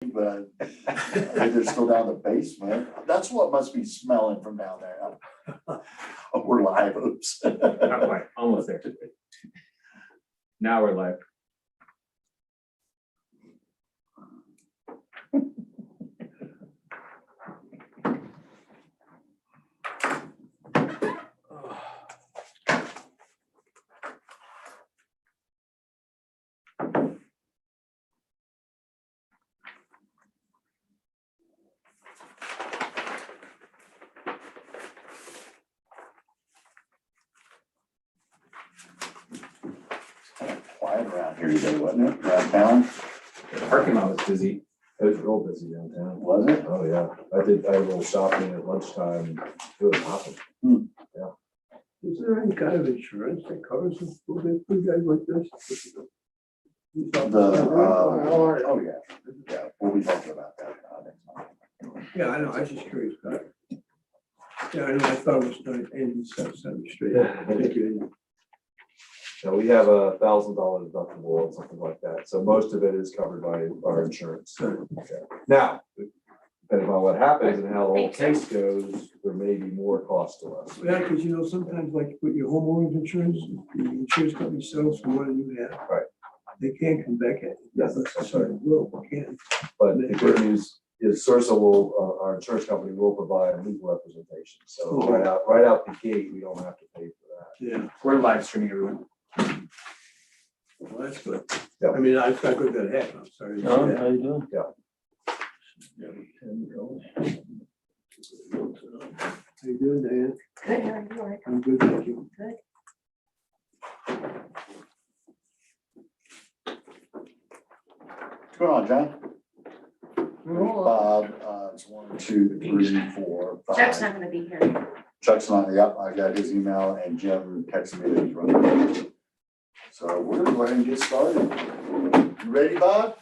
but they're still down the basement. That's what must be smelling from down there. Oh, we're live, oops. Not quite, almost there. Now we're live. Quiet around here today, wasn't it? Around town, The parking lot was busy. It was real busy downtown. was it? Oh, yeah. I had a little shopping at lunchtime. It was awesome. Is there any kind of insurance that covers a little bit for guys like this? Oh, yeah, yeah, we'll be talking about that next month. Yeah, I know, I was just curious about it. Yeah, I know, I thought it was done at any set straight. Thank you. So we have $1,000 deductible and something like that. So most of it is covered by our insurance. Okay. Now, depending on what happens and how the whole case goes, there may be more cost to us. Yeah, because you know, sometimes like with your homeowner's insurance, the insurance company sells for more than you have. Right. They can't come back at it. Yes, that's right. Will, can. But the good news is Sursa will, our insurance company will provide legal representation. So right out the gate, we don't have to pay for that. Yeah, We're live streaming everyone. well, that's good. Yeah. I mean, it's not good that happened, I'm sorry. to see that. you doing? Yeah. How you doing, Diane? Good, how are you, Rick? I'm good, thank you. Good. What's going on, John? Bob, it's 1, 2, 3, 4, 5. Chuck's not gonna be here. Chuck's not, yep, I got his email and Jim texted me that he's running. So we're gonna go ahead and get started. You ready, Bob?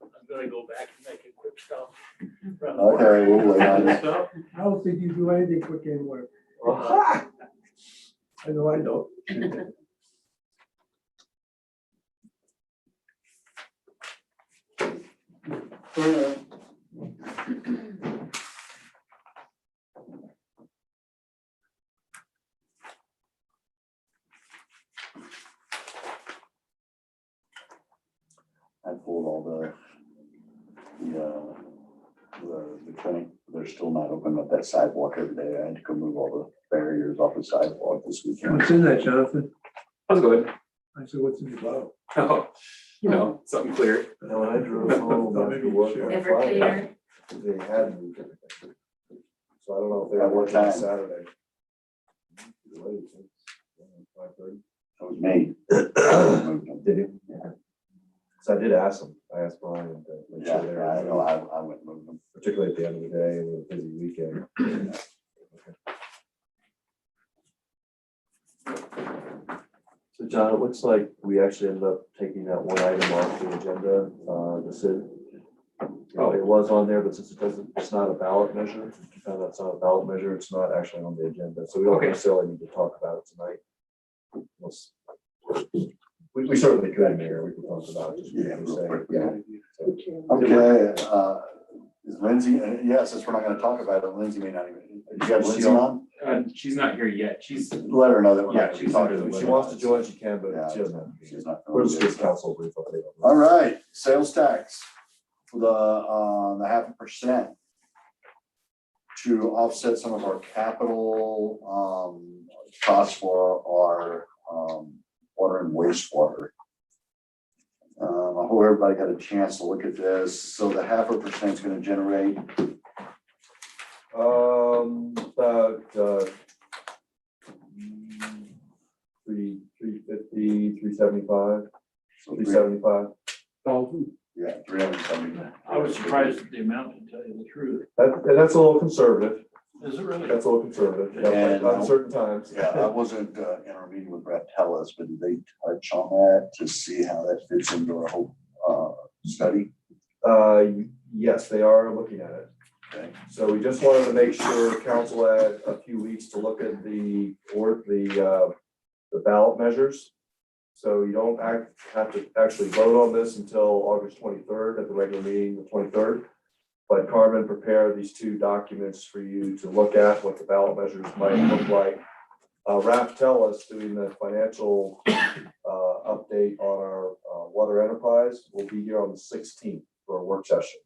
I'm gonna go back and make a quick stop. Okay, we'll wait on it. I don't think you do anything quick anymore. Aha! I know, I don't. I pulled all the clinic, they're still not opening up that sidewalk every day. I had to go move all the barriers off the sidewalk this weekend. What's in that, Jonathan? How's it going? I said, what's in the bottle? Oh, you know, something clear. And when I drove home after work on Ever Friday, clear? they had moved everything. So I don't know if they At were what working on time? Saturday. Late, 5:30. That was me. Did you? So I did ask them. I asked Brian to make Yeah, sure they I know, were, I went and moved them. particularly at the end of the day and a busy weekend. So John, it looks like we actually ended up taking that one item off the agenda, it was on there, but since it's not a ballot measure, that's not a ballot measure, it's not actually on the agenda, so we don't Okay. necessarily need to talk about it tonight. We certainly could, Mayor, we could talk about it. Just Yeah, what real you're quick. saying. Okay, is Lindsay, yes, since we're not gonna talk about it, Lindsay may not even, do you have Lindsay on? She's not here yet. She's, Let her know that we're Yeah, not gonna be she's talking. under If the she wants to join, she can, but Yeah, she doesn't have to. she's not. We'll just give council a brief update. All right, sales tax for the 0.5% to offset some of our capital costs for our water and wastewater. I hope everybody got a chance to look at this. So the 0.5% is going to generate About 350, 375, so 375. yeah, 370. I was surprised at the amount, to tell you the truth. And that's a little conservative. Is it really? That's a little conservative. Yeah, And, on certain times. Yeah, I wasn't in our meeting with Brett Tellis, but did they touch on that to see how that fits into our whole study? Yes, they are looking at it. Okay. So we just wanted to make sure council had a few weeks to look at the ballot measures. So you don't have to actually vote on this until August 23rd at the regular meeting, the 23rd. But Carmen prepared these two documents for you to look at what the ballot measures might look like. Raph Tellis, doing the financial update on our water enterprise, will be here on the 16th for a work session.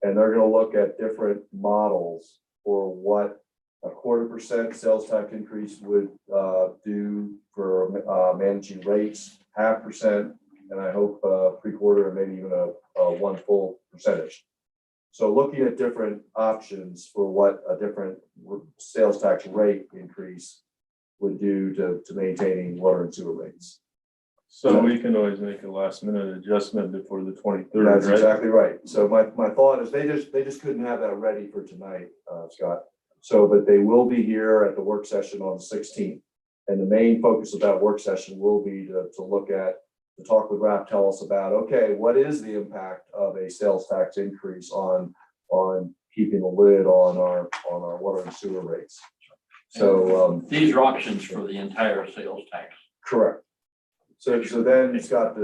And they're gonna look at different models for what a 1/4% sales tax increase would do for managing rates, 0.5%, and I hope 3/4 and maybe even a 1 full percentage. So looking at different options for what a different sales tax rate increase would do to maintaining water and sewer rates. So we can always make a last minute adjustment before the 23rd, That's right? exactly right. So my thought is they just couldn't have that ready for tonight, Scott. So, but they will be here at the work session on the 16th. And the main focus of that work session will be to talk with Raph, tell us about, okay, what is the impact of a sales tax increase on keeping a lid on our water and sewer rates? So, These are options for the entire sales tax. correct. So then Scott,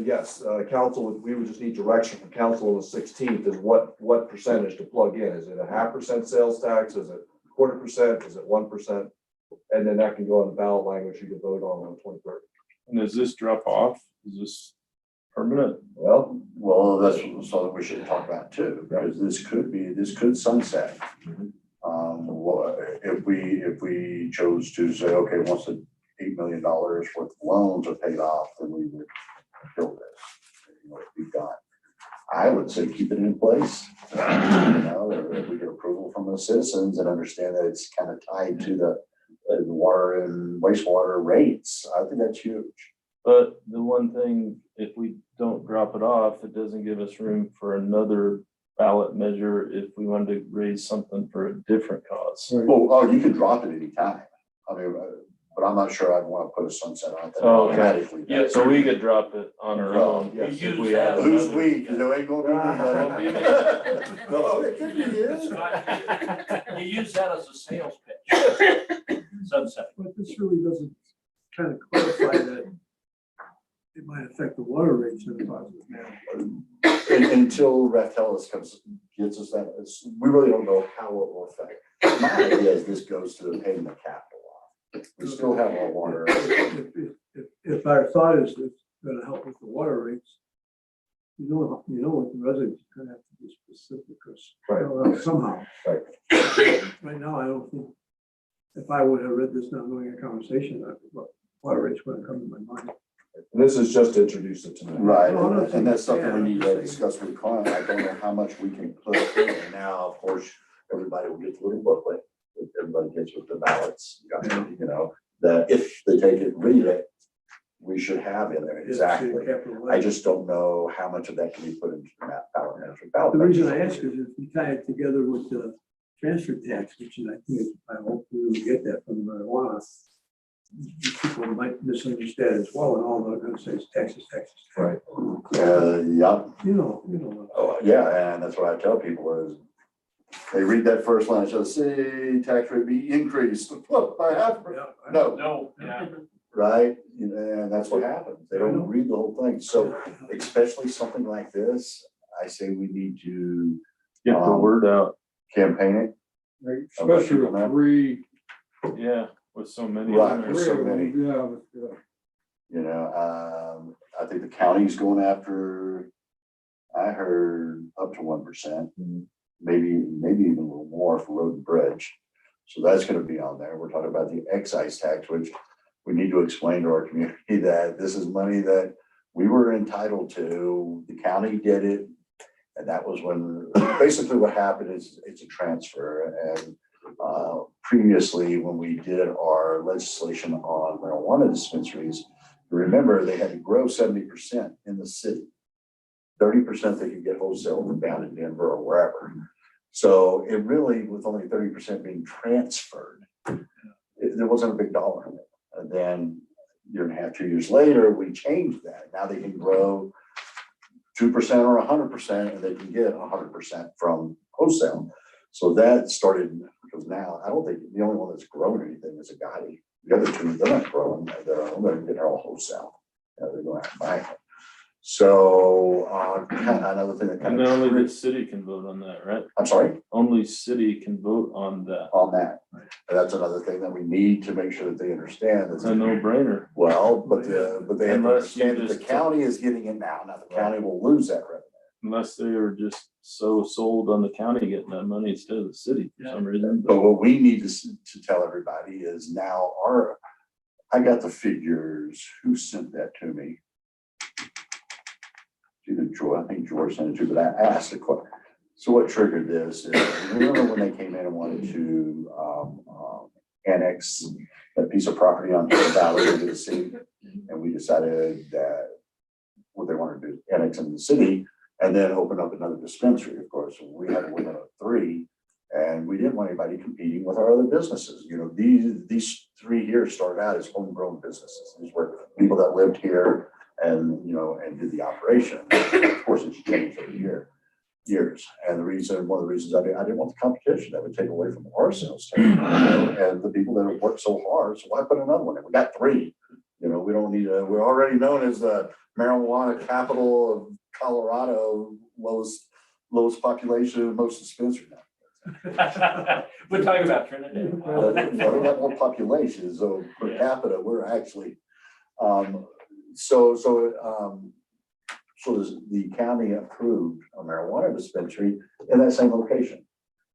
yes, council, we would just need direction from council on the 16th is what percentage to plug in. Is it a 0.5% sales tax? Is it 1/4%? Is it 1%? And then that can go on the ballot language you can vote on the 23rd. And does this drop off? Is this permanent? Well, That's something we should talk about too, because this could sunset. If we chose to say, okay, once the $8 million worth of loans are paid off, then we would kill this, be done. I would say keep it in place, or if we get approval from the citizens and understand that it's kind of tied to the water and wastewater rates. I think that's huge. But the one thing, if we don't drop it off, it doesn't give us room for another ballot measure if we wanted to raise something for a different cause. Oh, you can drop it anytime. I mean, but I'm not sure I'd want to put a sunset on it. that Oh, okay. automatically does. Yeah, So we could drop it on our own. Yes. If we had Who's another- we? Because there ain't gonna be nobody. No, it could be you. You use that as a sales pitch. Sunset. But this really doesn't kind of clarify that it might affect the water rates in a positive manner. Until Raftellus gets us that, we really don't know how it will affect. My idea is this goes to paying the capital off. We still have our water. If our thought is it's gonna help with the water rates, you know what the residents are gonna have to be specific or somehow. Right. Right now, I don't think, if I would have read this not knowing a conversation, what water rates would have come to my mind. and this is just to introduce it tonight. Right, No, no, and that's something we need to yeah, discuss with Con. I don't know how much we can put in there now. Of course, everybody will get the little booklet that everybody gets with the ballots, that if they take it, read it, we should have in there, exactly. I just don't know how much of that can be put into the ballot measure. The reason I ask is if we tie it together with the transfer tax, which is, I hope we will get that from the marijuana. People might misunderstand as well, and all they're gonna say is taxes. Right. Yeah. You know. Oh, yeah, and that's what I tell people is, they read that first line, it says, see, tax rate be increased, what, by half? No, No, yeah. right? And that's what happens. They don't read the whole thing. So especially something like this, I say we need to Get the word out. campaign it. Especially with three. Yeah, with so many. Right, in with there. so many. Yeah. I think the county's going after, I heard up to 1%, maybe even a little more for road and bridge. So that's gonna be on there. We're talking about the excise tax, which we need to explain to our community that this is money that we were entitled to. The county did it. And that was when, basically what happened is it's a transfer. And previously, when we did our legislation on marijuana dispensaries, remember they had to grow 70% in the city. 30% they could get wholesale from down in Denver or wherever. So it really, with only 30% being transferred, there wasn't a big dollar in it. And then a year and a half, 2 years later, we changed that. Now they can grow 2% or 100%, and they can get 100% from wholesale. So that started, because now I don't think the only one that's growing anything is a Gotti. The other two, they're not growing their own, they're getting all wholesale. They're going out and buying it. So, another thing that And kind then only the of, city can vote on that, right? I'm sorry, Only city can vote on that. on that. And that's another thing that we need to make sure that they understand. It's a no-brainer. Well, but they have to Unless you understand that the just- county is getting it now. Now the county will lose that revenue. Unless they are just so sold on the county getting that money instead of the city for some reason. But what we need to tell everybody is now I got the figures. Who sent that to me? Either George, I think George sent it to, but I asked the question. So what triggered this is, remember when they came in and wanted to annex that piece of property on Hill Valley into the city? And we decided that what they wanted to do, annex into the city and then open up another dispensary, of course. We had a limit of 3, and we didn't want anybody competing with our other businesses. You know, these 3 here started out as homegrown businesses. These were people that lived here and, you know, and did the operation. Of course, it's changed over the years. And one of the reasons I didn't want the competition that would take away from our sales tax. You know, and the people that have worked so hard, so why put another one in? We got 3. You know, we don't need we're already known as the marijuana capital of Colorado, lowest population, most dispensary now. We're talking about Trinidad. We got more population, so per capita, we're actually, so the county approved a marijuana dispensary in that same location.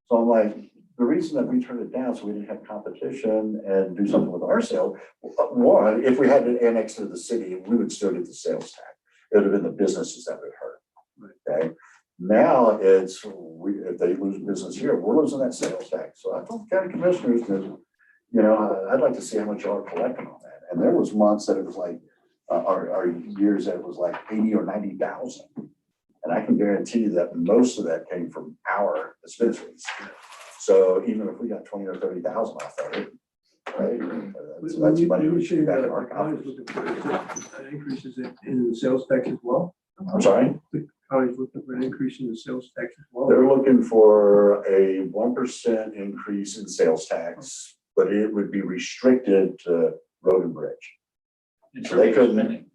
So I'm like, the reason that we turned it down, so we didn't have competition and do something with our sale. One, if we had it annexed to the city, we would still get the sales tax. It would have been the businesses that would hurt. Okay. Now it's, if they lose business here, we're losing that sales tax. So I told the county commissioners that, you know, I'd like to see how much y'all are collecting on that. And there was months that it was like, or years that it was like 80 or 90,000. And I can guarantee you that most of that came from our dispensaries. So even if we got 20 or 30,000 off of it, right? That's money we should back in our coffers. Increases in the sales tax as well. I'm sorry? The county's looking for an increase in the sales tax as well. They're looking for a 1% increase in sales tax, but it would be restricted to road and bridge. So they couldn't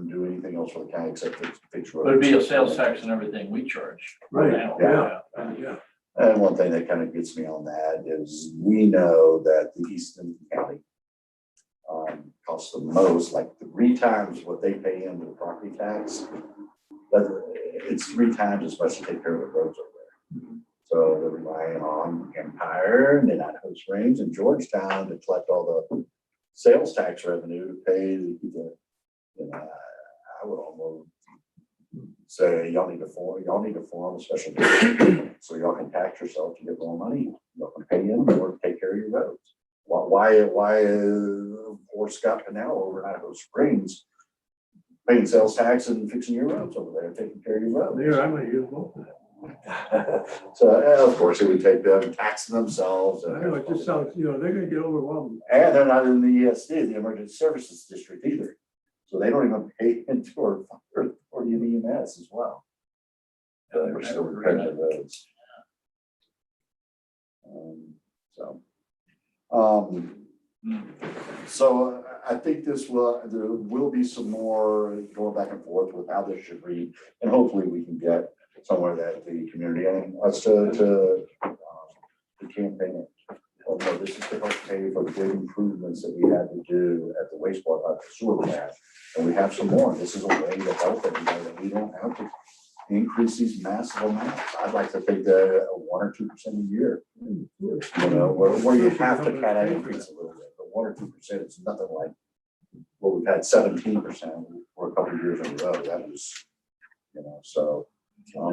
do anything else for the county except fix roads. But it'd be a sales tax and everything we charge. Right, now. yeah. And one thing that kind of gets me on that is we know that the Easton County costs the most, like 3 times what they pay into the property tax. But it's 3 times as much to take care of the roads over there. So they're relying on Empire and then Idaho Springs and Georgetown to collect all the sales tax revenue to pay the, you know, I would almost say y'all need to form a special district so y'all can tax yourself to get more money. Y'all can pay in or take care of your roads. Why poor Scott Canal over in Idaho Springs paying sales tax and fixing your roads over there, taking care of your roads? There, I might use both of that. So of course it would take them taxing themselves. I know, it just sounds, you know, they're gonna get overwhelmed. And they're not in the ESD, the Emergency Services District either. So they don't even pay into or the EMS as well. We're still repairing the roads. So I think there will be some more going back and forth with how this should read, and hopefully we can get somewhere that the community and us to campaign it. Oh no, this is to help pay for the big improvements that we had to do at the wastewater, the sewer plant, and we have some more. This is a way to help everybody that we don't have to increase these massive amounts. I'd like to think that 1 or 2% a year, you know, where you have to kind of increase a little bit, but 1 or 2% is nothing like what we've had 17% for a couple of years in a row. That was, you know, so.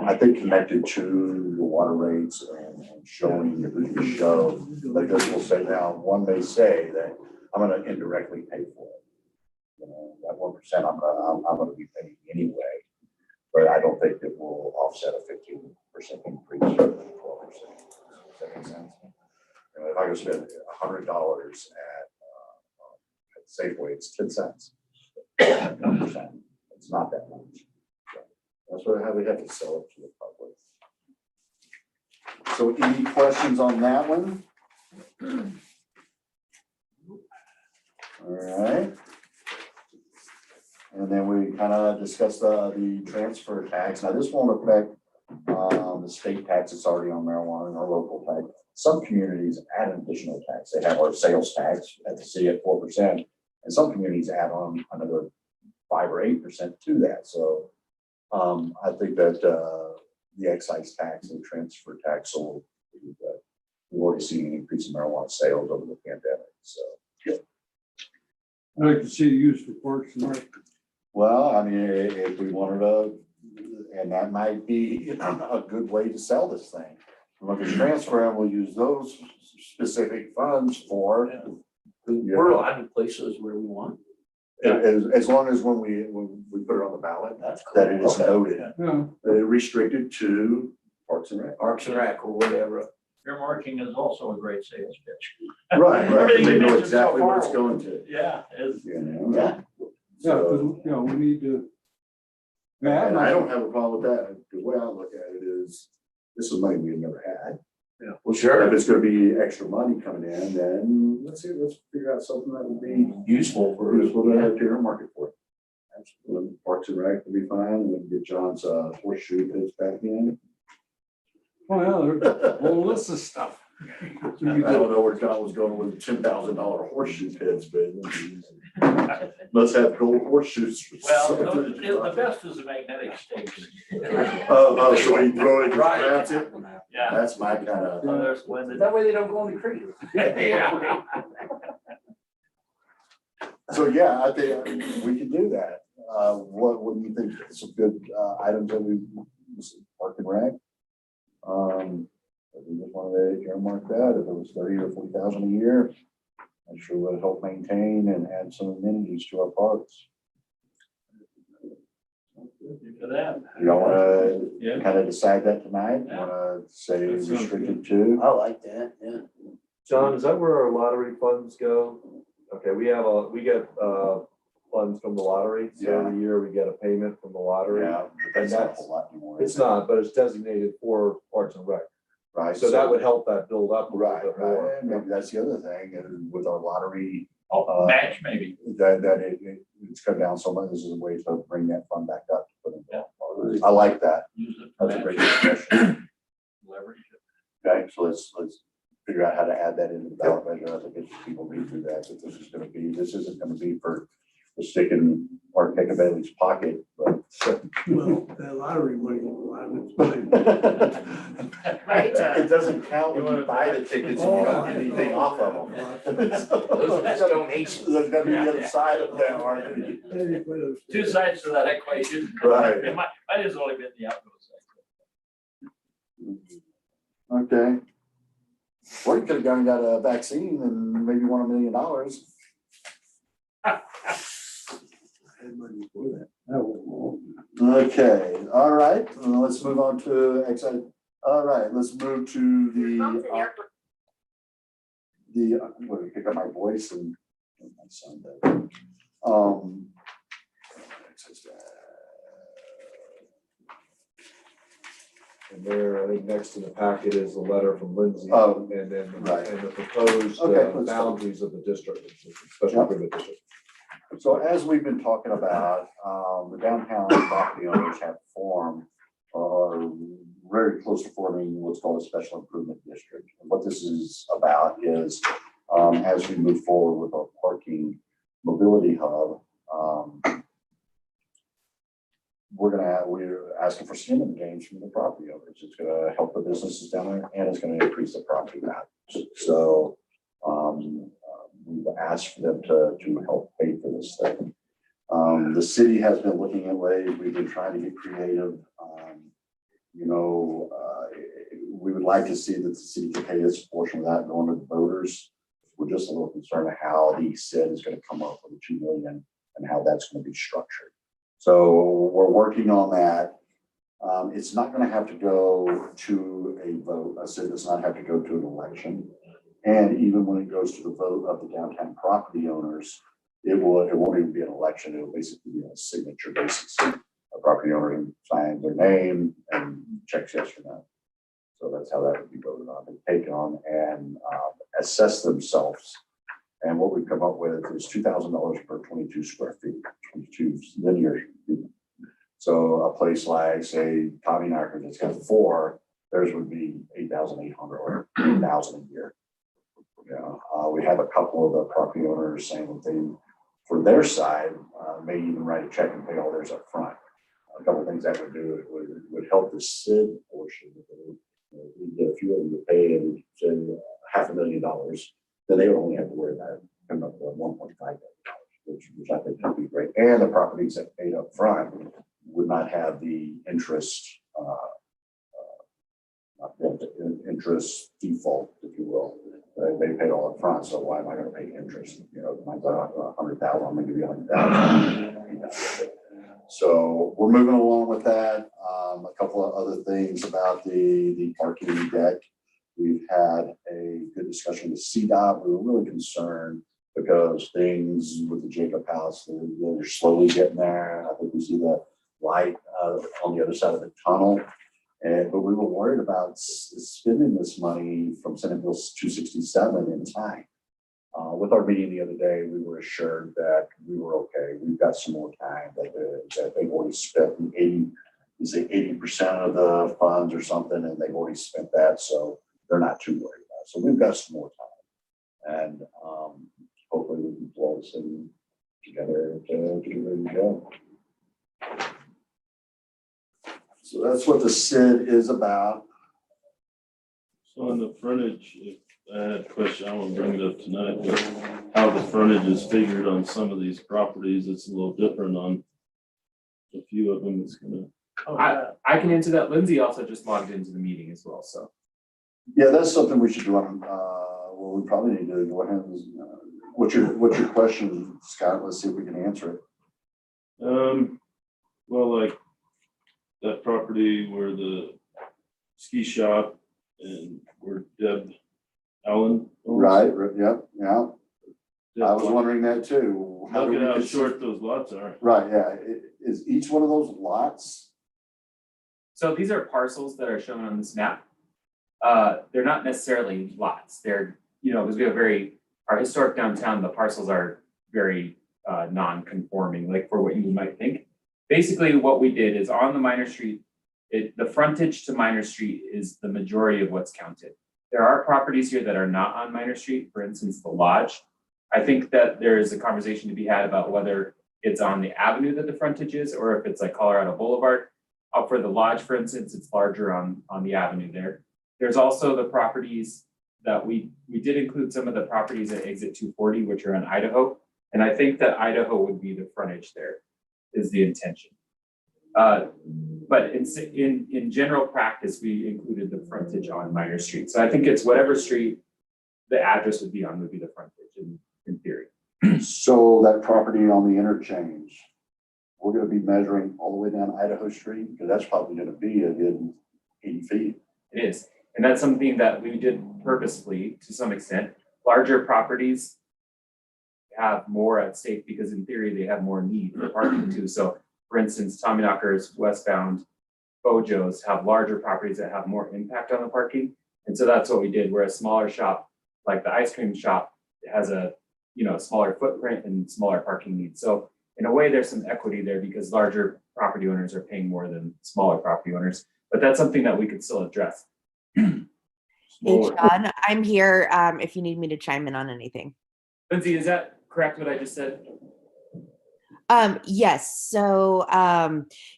I think connected to the water rates and showing if we can show that this will say now, one may say that I'm gonna indirectly pay for it. You know, that 1% I'm gonna be paying anyway, but I don't think it will offset a 15% increase or 12%. Does that make sense? You know, if I go spend $100 at Safeway, it's 10 cents. 1%. It's not that much. That's how we have to sell it to the public. So any questions on that one? All right. And then we kind of discussed the transfer tax. Now, this won't affect the state tax that's already on marijuana and our local tax. Some communities add an additional tax. They have our sales tax at the city at 4%. And some communities add on another 5 or 8% to that. So I think that the excise tax and transfer tax will, we've already seen an increase in marijuana sales over the pandemic. So, I like to see it used for parks and rec. well, I mean, if we wanted to, and that might be a good way to sell this thing. We'll just transfer and we'll use those specific funds for. We're allowed in places where we want. As long as when we put it on the ballot, That's cool. that it is Okay. noted, Yeah, restricted to Parks and Rec. Parks and Rec or whatever. Earmarking is also a great sales pitch. Right, Everything They you know mentioned so exactly what it's far. going to, Yeah, it's, you know? yeah. yeah, because, So, we need to. Yeah, and I don't have a problem with that. The way I look at it is, this is money we've never had. Well, sure. If it's gonna be extra money coming in, then let's figure out something that would be Useful for. useful to earmark it for. Absolutely. Parks and Rec will be fine. We can get John's horseshoe pits back in. Oh, yeah, there's a whole list of stuff. I don't know where John was going with $10,000 horseshoe pits, but let's have gold horseshoes. Well, the best is the magnetic stakes. Oh, so he throw it, just Right. grabs it? Yeah. That's my kind of. So there's when that way they don't go in the creek. Yeah. So, yeah, I think we can do that. What do you think? Some good items that we, Park and Rec? If we just wanted to earmark that, if it was 30 or 40,000 a year, I'm sure would help maintain and add some amenities to our parks. For that. You don't wanna Yeah. kind of decide that tonight? You wanna say That sounds restricted to? I like that, yeah. John, is that where our lottery funds go? Okay, we get funds from the lottery, so Yeah. every year we get a payment from the lottery. Yeah, but that's not a whole lot anymore. It's not, but it's designated for Parks and Rec, Right. so that would help that build up a little Right, bit right. more. And maybe that's the other thing, and with our lottery, Oh, match maybe. that it's come down so much, this is a way to bring that fund back up. To put in. I like that. Use it for That's a great match. suggestion. Leverage it. Okay, so let's figure out how to add that into the ballot measure. I think if people read through that, that this isn't gonna be for sticking our pick of Bailey's pocket, but. Well, that lottery money, a lot of it's mine. Right. It doesn't count when you buy the tickets and you don't get anything off of them. Those are just donations. There's gonna be the other side of that, aren't there? Two sides to that equation. Right. It might has only been the outgo side. Okay. Or you could have gone and got a vaccine and maybe won $1 million. I had money for that. I won't. Okay, all right, let's move on to excise. All right, let's move to what, pick up my voice and my son does. Excise tax. And there, I think next in the packet is a letter from Lindsay. Oh, And then, right. and the proposed Okay, let's- boundaries of the district, special Yeah. improvement district. So as we've been talking about, the downtown property owners have formed or are very close to forming what's called a special improvement district. And what this is about is, as we move forward with our parking mobility hub, we're asking for skin in the game from the property owners. It's gonna help the businesses down there and it's gonna increase the property value. So, we've asked for them to help pay for this thing. The city has been looking at ways, we've been trying to get creative. We would like to see that the city can pay its portion of that going to the voters. We're just a little concerned of how the CID is gonna come up with the 2 million and how that's gonna be structured. So we're working on that. It's not gonna have to go to a vote. A CID does not have to go to an election. And even when it goes to the vote of the downtown property owners, it won't even be an election. It'll basically be on a signature basis. A property owner signs their name and checks yes or no. So that's how that would be voted on and taken on and assess themselves And what we've come up with is $2,000 per 22 square feet, 22 linear feet. So a place like, say, Tommy Knocker that's got 4, theirs would be 8,800 or 8,000 a year. We have a couple of the property owners saying that they, for their side, may even write a check and pay all theirs up front. A couple of things that would do, it would help the SID portion. We get a few of them to pay and say $500,000, then they would only have to worry about it coming up with $1.5 million, which I think would be great. And the properties that paid up front would not have the interest, interest default, if you will. They paid all up front, so why am I going to pay interest? Mine's $100,000, I'm going to give you $100,000. So we're moving along with that. A couple of other things about the parking deck. We've had a good discussion with CDOT. We were really concerned because things with the Jacob House, they're slowly getting there. I think we see the light on the other side of the tunnel. But we were worried about spending this money from Senate Bill 267 in time. With our meeting the other day, we were assured that we were okay. We've got some more time, that they've already spent 80% of the funds or something, and they've already spent that, so they're not too worried about it. So we've got some more time, and hopefully we can pull this thing together to get ready to go. So that's what the SID is about. So on the frontage, if I had a question, I won't bring it up tonight, but how the frontage is figured on some of these properties, it's a little different on a few of them. It's gonna. I can answer that. Lindsay also just logged into the meeting as well, so. Yeah, that's something we should do on, well, we probably need to go ahead and, what's your question, Scott? Let's see if we can answer it. Well, like that property where the ski shop and where Deb Allen owns. Right, yep, yeah. Deb, I was wondering that too. How do look we at how get- short those lots are. Right, yeah. Is each one of those lots? So these are parcels that are shown on this map. They're not necessarily lots. They're, because we have our historic downtown, the parcels are very non-conforming, like for what you might think. Basically, what we did is on the Minor Street, the frontage to Minor Street is the majority of what's counted. There are properties here that are not on Minor Street, for instance, the Lodge. I think that there is a conversation to be had about whether it's on the avenue that the frontage is, or if it's like Colorado Boulevard. Up for the Lodge, for instance, it's larger on the avenue there. There's also the properties that we did include some of the properties at exit 240, which are in Idaho. And I think that Idaho would be the frontage there, is the intention. But in general practice, we included the frontage on Minor Street. So I think it's whatever street the address would be on would be the frontage in theory. So that property on the interchange, we're gonna be measuring all the way down Idaho Street, because that's probably gonna be a good 80 feet. It is. And that's something that we did purposefully to some extent. Larger properties have more at stake because in theory, they have more need for parking too. So for instance, Tommyknockers, westbound, Bojo's have larger properties that have more impact on the parking. And so that's what we did. Where a smaller shop, like the ice cream shop, has a smaller footprint and smaller parking needs. So in a way, there's some equity there because larger property owners are paying more than smaller property owners. But that's something that we could still address. Hey, Sean, I'm here if you need me to chime in on anything. Lindsay, is that correct what I just said? Yes. So,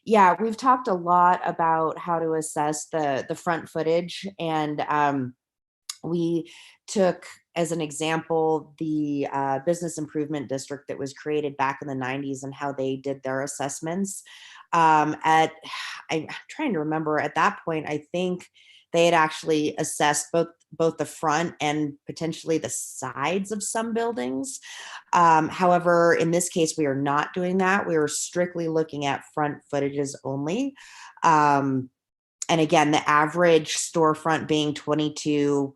yeah, we've talked a lot about how to assess the front footage, and we took as an example the business improvement district that was created back in the 90s and how they did their assessments. I'm trying to remember at that point, I think they had actually assessed both the front and potentially the sides of some buildings. However, in this case, we are not doing that. We are strictly looking at front footages only. And again, the average storefront being 22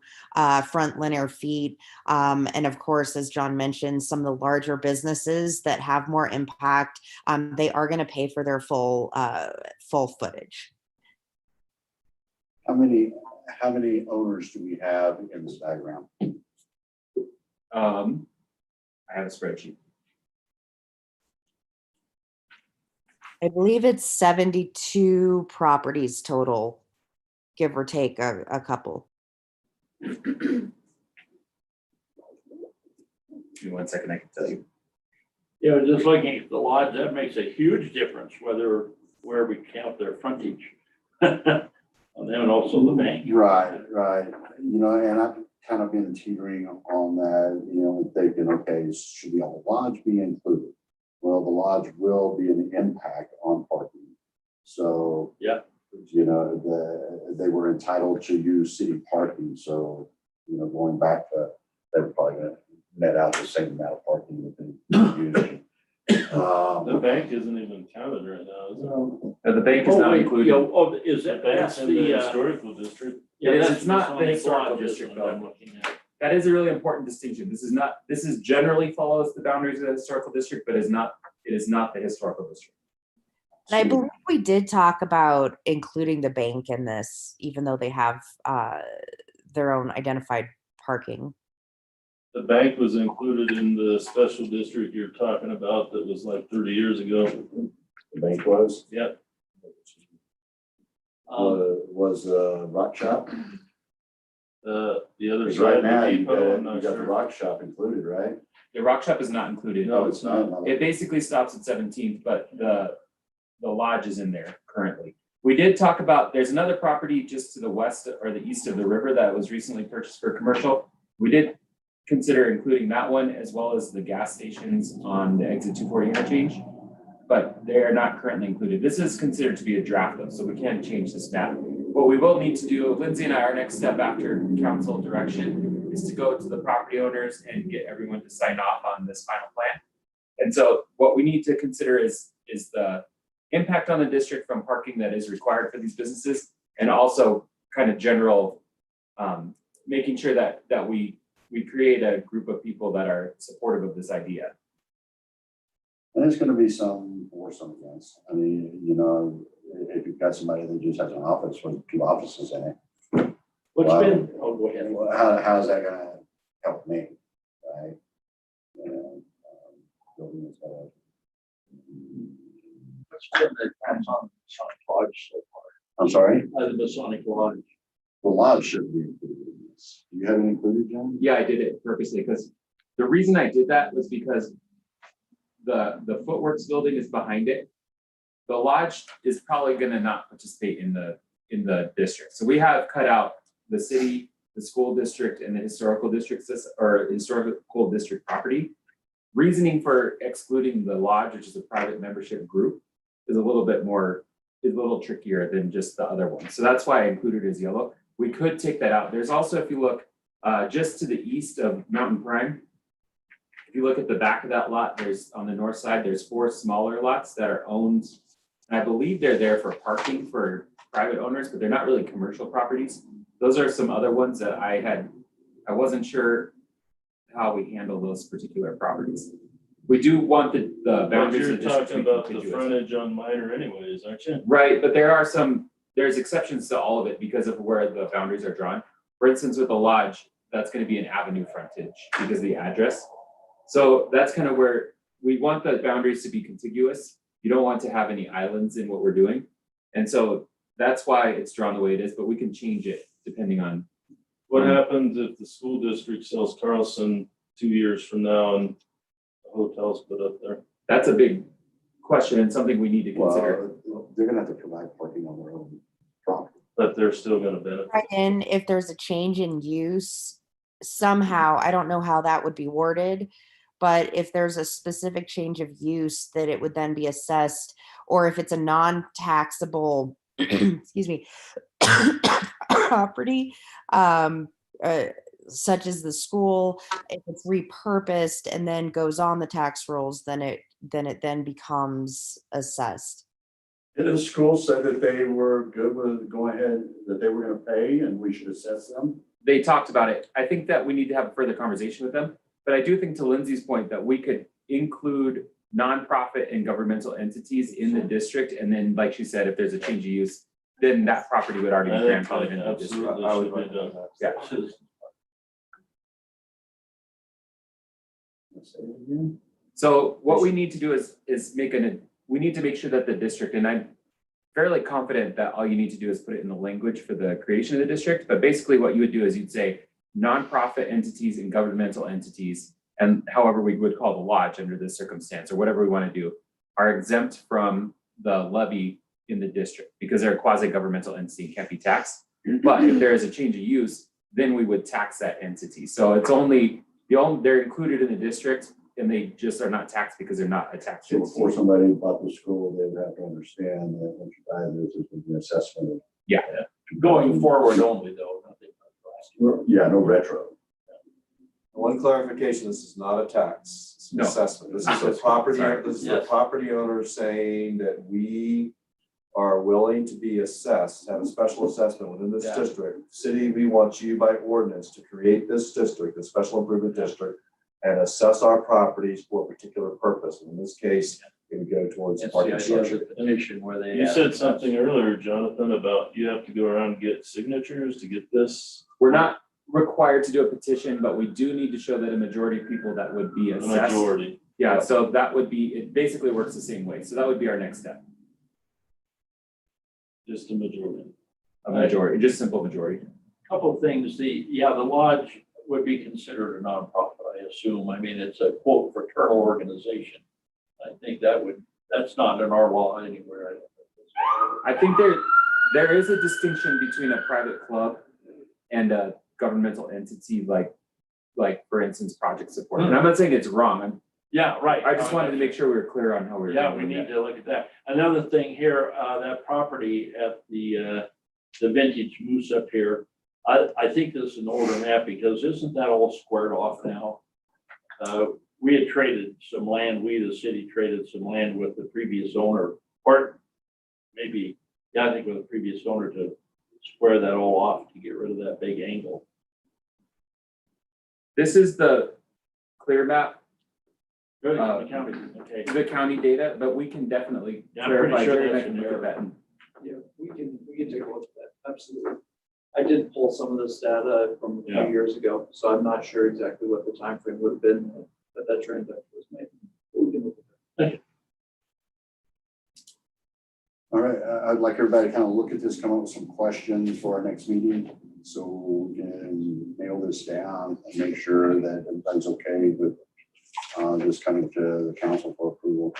front linear feet. And of course, as John mentioned, some of the larger businesses that have more impact, they are going to pay for their full footage. How many owners do we have in this diagram? I have a spreadsheet. I believe it's 72 properties total, give or take a couple. Give me 1 second, I can tell you. Yeah, just looking at the lodge, that makes a huge difference where we count their frontage. On them and also the bank. Right, right. You know, and I've kind of been teetering on that, you know, thinking, okay, should the lodge be included? Well, the lodge will be an impact on parking. So. Yeah. You know, they were entitled to use city parking, so, you know, going back to, they're probably gonna net out the same amount of parking that they used. The bank isn't even counted right now, is it? The bank is not wait, included. Oh, is The that, bank's that's in the the, historical district. yeah, It is, that's it's not the Masonic historical Lodge is district, what though. I'm looking at. That is a really important distinction. This is generally follows the boundaries of the historical district, but it is not the historical district. And I believe we did talk about including the bank in this, even though they have their own identified parking. The bank was included in the special district you're talking about that was like 30 years ago. The bank was, Yep. was Rock Shop. The other Because side right of now, the you depot, I'm got not the sure. Rock Shop included, right? The rock shop is not included. No, it's not. It basically stops at 17th, but the lodge is in there currently. We did talk about, there's another property just to the west or the east of the river that was recently purchased for commercial. We did consider including that one as well as the gas stations on the exit 240 interchange, but they are not currently included. This is considered to be a draft though, so we can't change this map. What we will need to do, Lindsay and I, our next step after council direction is to go to the property owners and get everyone to sign off on this final plan. And so what we need to consider is the impact on the district from parking that is required for these businesses, and also kind of general, making sure that we create a group of people that are supportive of this idea. And there's gonna be some for, some against. I mean, you know, if you've got somebody that just has an office with 2 offices in it, What's Wow. been, oh, go ahead. how's that gonna help me, right? And, building is gonna. What's been the tax on the Masonic Lodge so far? I'm sorry, The Masonic Lodge. the lodge should be included in this. You haven't included, John? Yeah, I did it purposely because the reason I did that was because the Footworks building is behind it. The lodge is probably gonna not participate in the district. So we have cut out the city, the school district, and the historical district or historical district property. Reasoning for excluding the lodge, which is a private membership group, is a little trickier than just the other one. So that's why I included it as yellow. We could take that out. There's also, if you look just to the east of Mountain Prime, if you look at the back of that lot, there's on the north side, there's 4 smaller lots that are owned. And I believe they're there for parking for private owners, but they're not really commercial properties. Those are some other ones that I wasn't sure how we handle those particular properties. We do want the But boundaries you're of the district to talking be about the contiguous. frontage on minor anyways, aren't you? Right, but there's exceptions to all of it because of where the boundaries are drawn. For instance, with the lodge, that's gonna be an avenue frontage because of the address. So that's kind of where we want the boundaries to be contiguous. You don't want to have any islands in what we're doing. And so that's why it's drawn the way it is, but we can change it depending on. What happens if the school district sells Carlson 2 years from now and the hotel's put up there? That's a big question and something we need to consider. Well, they're gonna have to provide parking on their own property. But they're still gonna benefit. Right in, if there's a change in use, somehow, I don't know how that would be worded, but if there's a specific change of use, that it would then be assessed, or if it's a non-taxable, excuse me, property, such as the school, if it's repurposed and then goes on the tax rolls, then it becomes assessed. Did the school say that they were good with going ahead, that they were gonna pay and we should assess them? They talked about it. I think that we need to have a further conversation with them. But I do think, to Lindsay's point, that we could include nonprofit and governmental entities in the district. And then, like she said, if there's a change of use, then that property would already be I think grandfathered that into the district. absolutely should be done. Yeah. Say it again. So what we need to do is we need to make sure that the district, and I'm fairly confident that all you need to do is put it in the language for the creation of the district, but basically what you would do is you'd say nonprofit entities and governmental entities, and however we would call the lodge under this circumstance, or whatever we want to do, are exempt from the levy in the district because they're a quasi-governmental entity and can't be taxed. But if there is a change of use, then we would tax that entity. So it's only, they're included in the district and they just are not taxed because they're not a tax So entity. before somebody bought the school, they would have to understand that once you buy this, there's gonna be an assessment of. Yeah. Going forward only though, nothing. Yeah, no retro. One clarification, this is not a tax, it's an No. assessment. This is a property, Sorry. this is the Yes. property owner saying that we are willing to be assessed, have a special assessment within this Yeah. district. City, we want you by ordinance to create this district, a special improvement district, and assess our properties for a particular purpose. In this case, it would go towards It's the parking idea of structure. the petition where they. You have- said something earlier, Jonathan, about you have to go around and get signatures to get this. We're not required to do a petition, but we do need to show that a majority of people that would be A assessed. majority. Yeah, so that would be, it basically works the same way. So that would be our next step, Just a majority. a majority, just simple majority. Couple of things, the lodge would be considered a nonprofit, I assume. I mean, it's a quote fraternal organization. I think that's not in our law anywhere. I think there is a distinction between a private club and a governmental entity, like for instance, project support. And I'm not saying it's wrong. Yeah, right. I just wanted to make sure we were clear on how we were. Yeah, doing we that. need to look at that. Another thing here, that property at the vintage moose up here, I think this is an older map because isn't that all squared off now? We had traded some land, the city traded some land with the previous owner, or maybe, yeah, I think with the previous owner to square that all off to get rid of that big angle. This is the clear map, Good, the county, okay. the county data, but we can definitely Yeah, I'm pretty clarify. sure Jerry and I that's can in look at there. that and- Yeah, we can take a look at that, absolutely. I did pull some of this data from a few Yeah. years ago, so I'm not sure exactly what the time frame would have been that transaction was made. But we can look at that. All right, I'd like everybody to kind of look at this, come up with some questions for our next meeting. So we can nail this down and make sure that everybody's okay with this coming to the council for approval.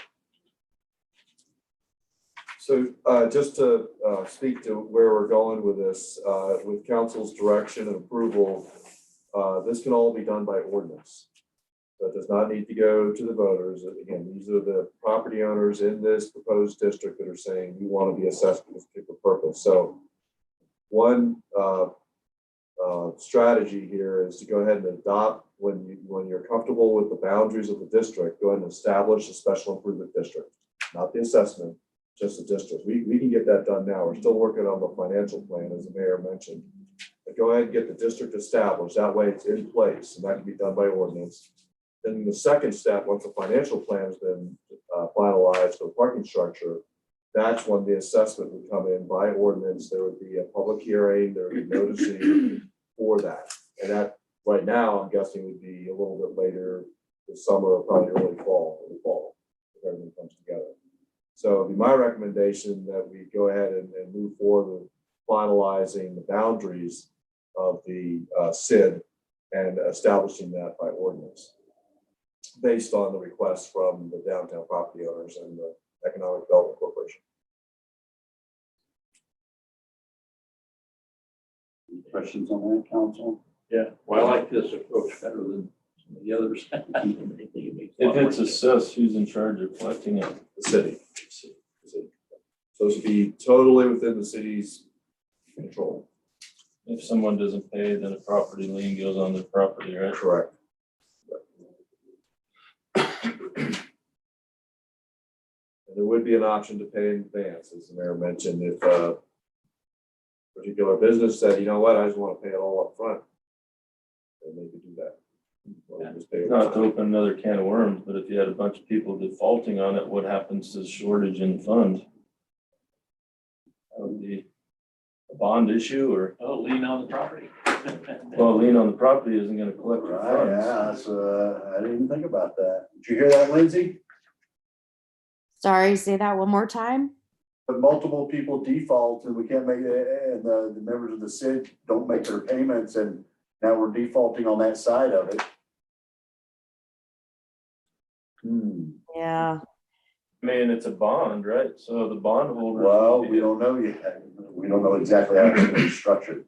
So just to speak to where we're going with this, with council's direction and approval, this can all be done by ordinance. So it does not need to go to the voters. Again, these are the property owners in this proposed district that are saying we want to be assessed for this particular purpose. So one strategy here is to go ahead and adopt, when you're comfortable with the boundaries of the district, go ahead and establish a special improvement district, not the assessment, just the district. We can get that done now. We're still working on the financial plan, as the mayor mentioned. But go ahead and get the district established. That way it's in place, and that can be done by ordinance. Then the second step, once the financial plan has been finalized for the parking structure, that's when the assessment would come in by ordinance. There would be a public hearing, there would be noticing for that. And that, right now, I'm guessing would be a little bit later this summer, or probably early fall, if everything comes together. So it'd be my recommendation that we go ahead and move forward with finalizing the boundaries of the SID and establishing that by ordinance, based on the request from the downtown property owners and the Economic Development Corporation. Any questions on that, council? Yeah, well, I like this approach better than some of the others. If it's assessed, who's in charge of collecting it? The city. So it should be totally within the city's control. If someone doesn't pay, then a property lien goes on their property, right? Correct. And there would be an option to pay in advance, as the mayor mentioned, if a particular business said, you know what, I just want to pay it all up front, then they could do that. Or just pay it Not up to front. open another can of worms, but if you had a bunch of people defaulting on it, what happens to the shortage in the fund? That would be a bond issue or, Oh, lien on the property. well, a lien on the property isn't gonna collect your Right, funds. yeah, that's, I didn't even think about that. Did you hear that, Lindsay? Sorry, say that one more time. But multiple people default and we can't make it, and the members of the city don't make their payments, and now we're defaulting on that side of it. Yeah. I mean, it's a bond, right? So the bondholder. Well, we don't know yet. We don't know exactly how it's gonna be structured.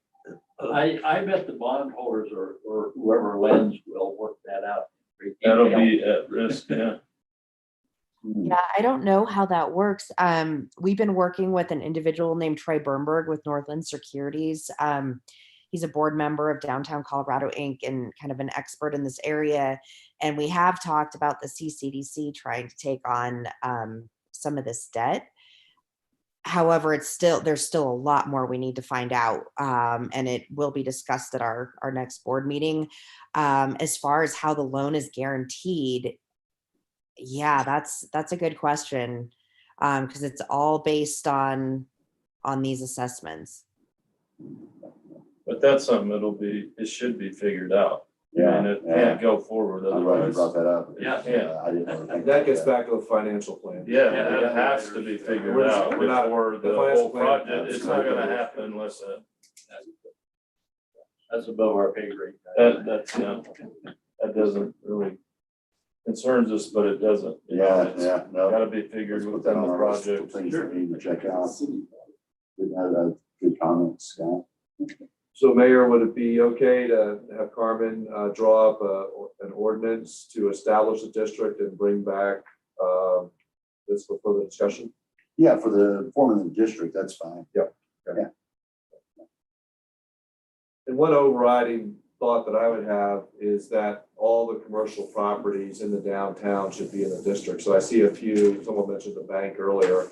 I bet the bondholders or whoever lends will work that out. in That'll detail. be at risk, yeah. Yeah, I don't know how that works. We've been working with an individual named Troy Bernberg with Northland Securities. He's a board member of Downtown Colorado Inc. and kind of an expert in this area. And we have talked about the CCDC trying to take on some of this debt. However, there's still a lot more we need to find out, and it will be discussed at our next board meeting. As far as how the loan is guaranteed, yeah, that's a good question, because it's all based on these assessments. But that's something it should be figured out. I mean, it can't go forward I'm glad you otherwise. brought that up. Yeah. Yeah. I didn't ever think. That gets about back to the financial plan. Yeah, it has to be figured We're out not- before the the financial whole plan- project, it's not gonna happen unless That's above our pay grade. that doesn't really concerns us, but it doesn't. You know, Yeah, it's yeah, no. Gotta be figured Let's put that within on the our list of project. things that we need to check out. Good comments, Scott. So Mayor, would it be okay to have Carmen draw up an ordinance to establish a district and bring back this for further discussion? Yeah, for the forming the district, that's fine. And one overriding thought that I would have is that all the commercial properties in the downtown should be in the district. So I see a few, someone mentioned the bank earlier.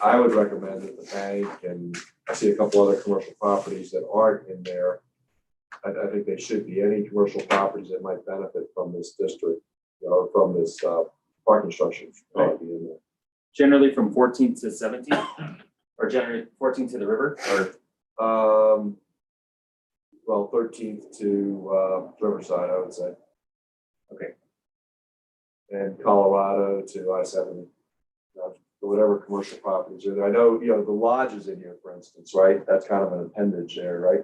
I would recommend that the bank, and I see a couple other commercial properties that aren't in there. I think they should be. Any commercial properties that might benefit from this district, or from this parking structure should probably be in there. Generally from 14th to 17th, or generally 14th to the river, or Well, 13th to Riverside, I would say. Okay. And Colorado to I-70. Whatever commercial properties are there. I know, the lodge is in here, for instance, right? That's kind of an appendage there, right?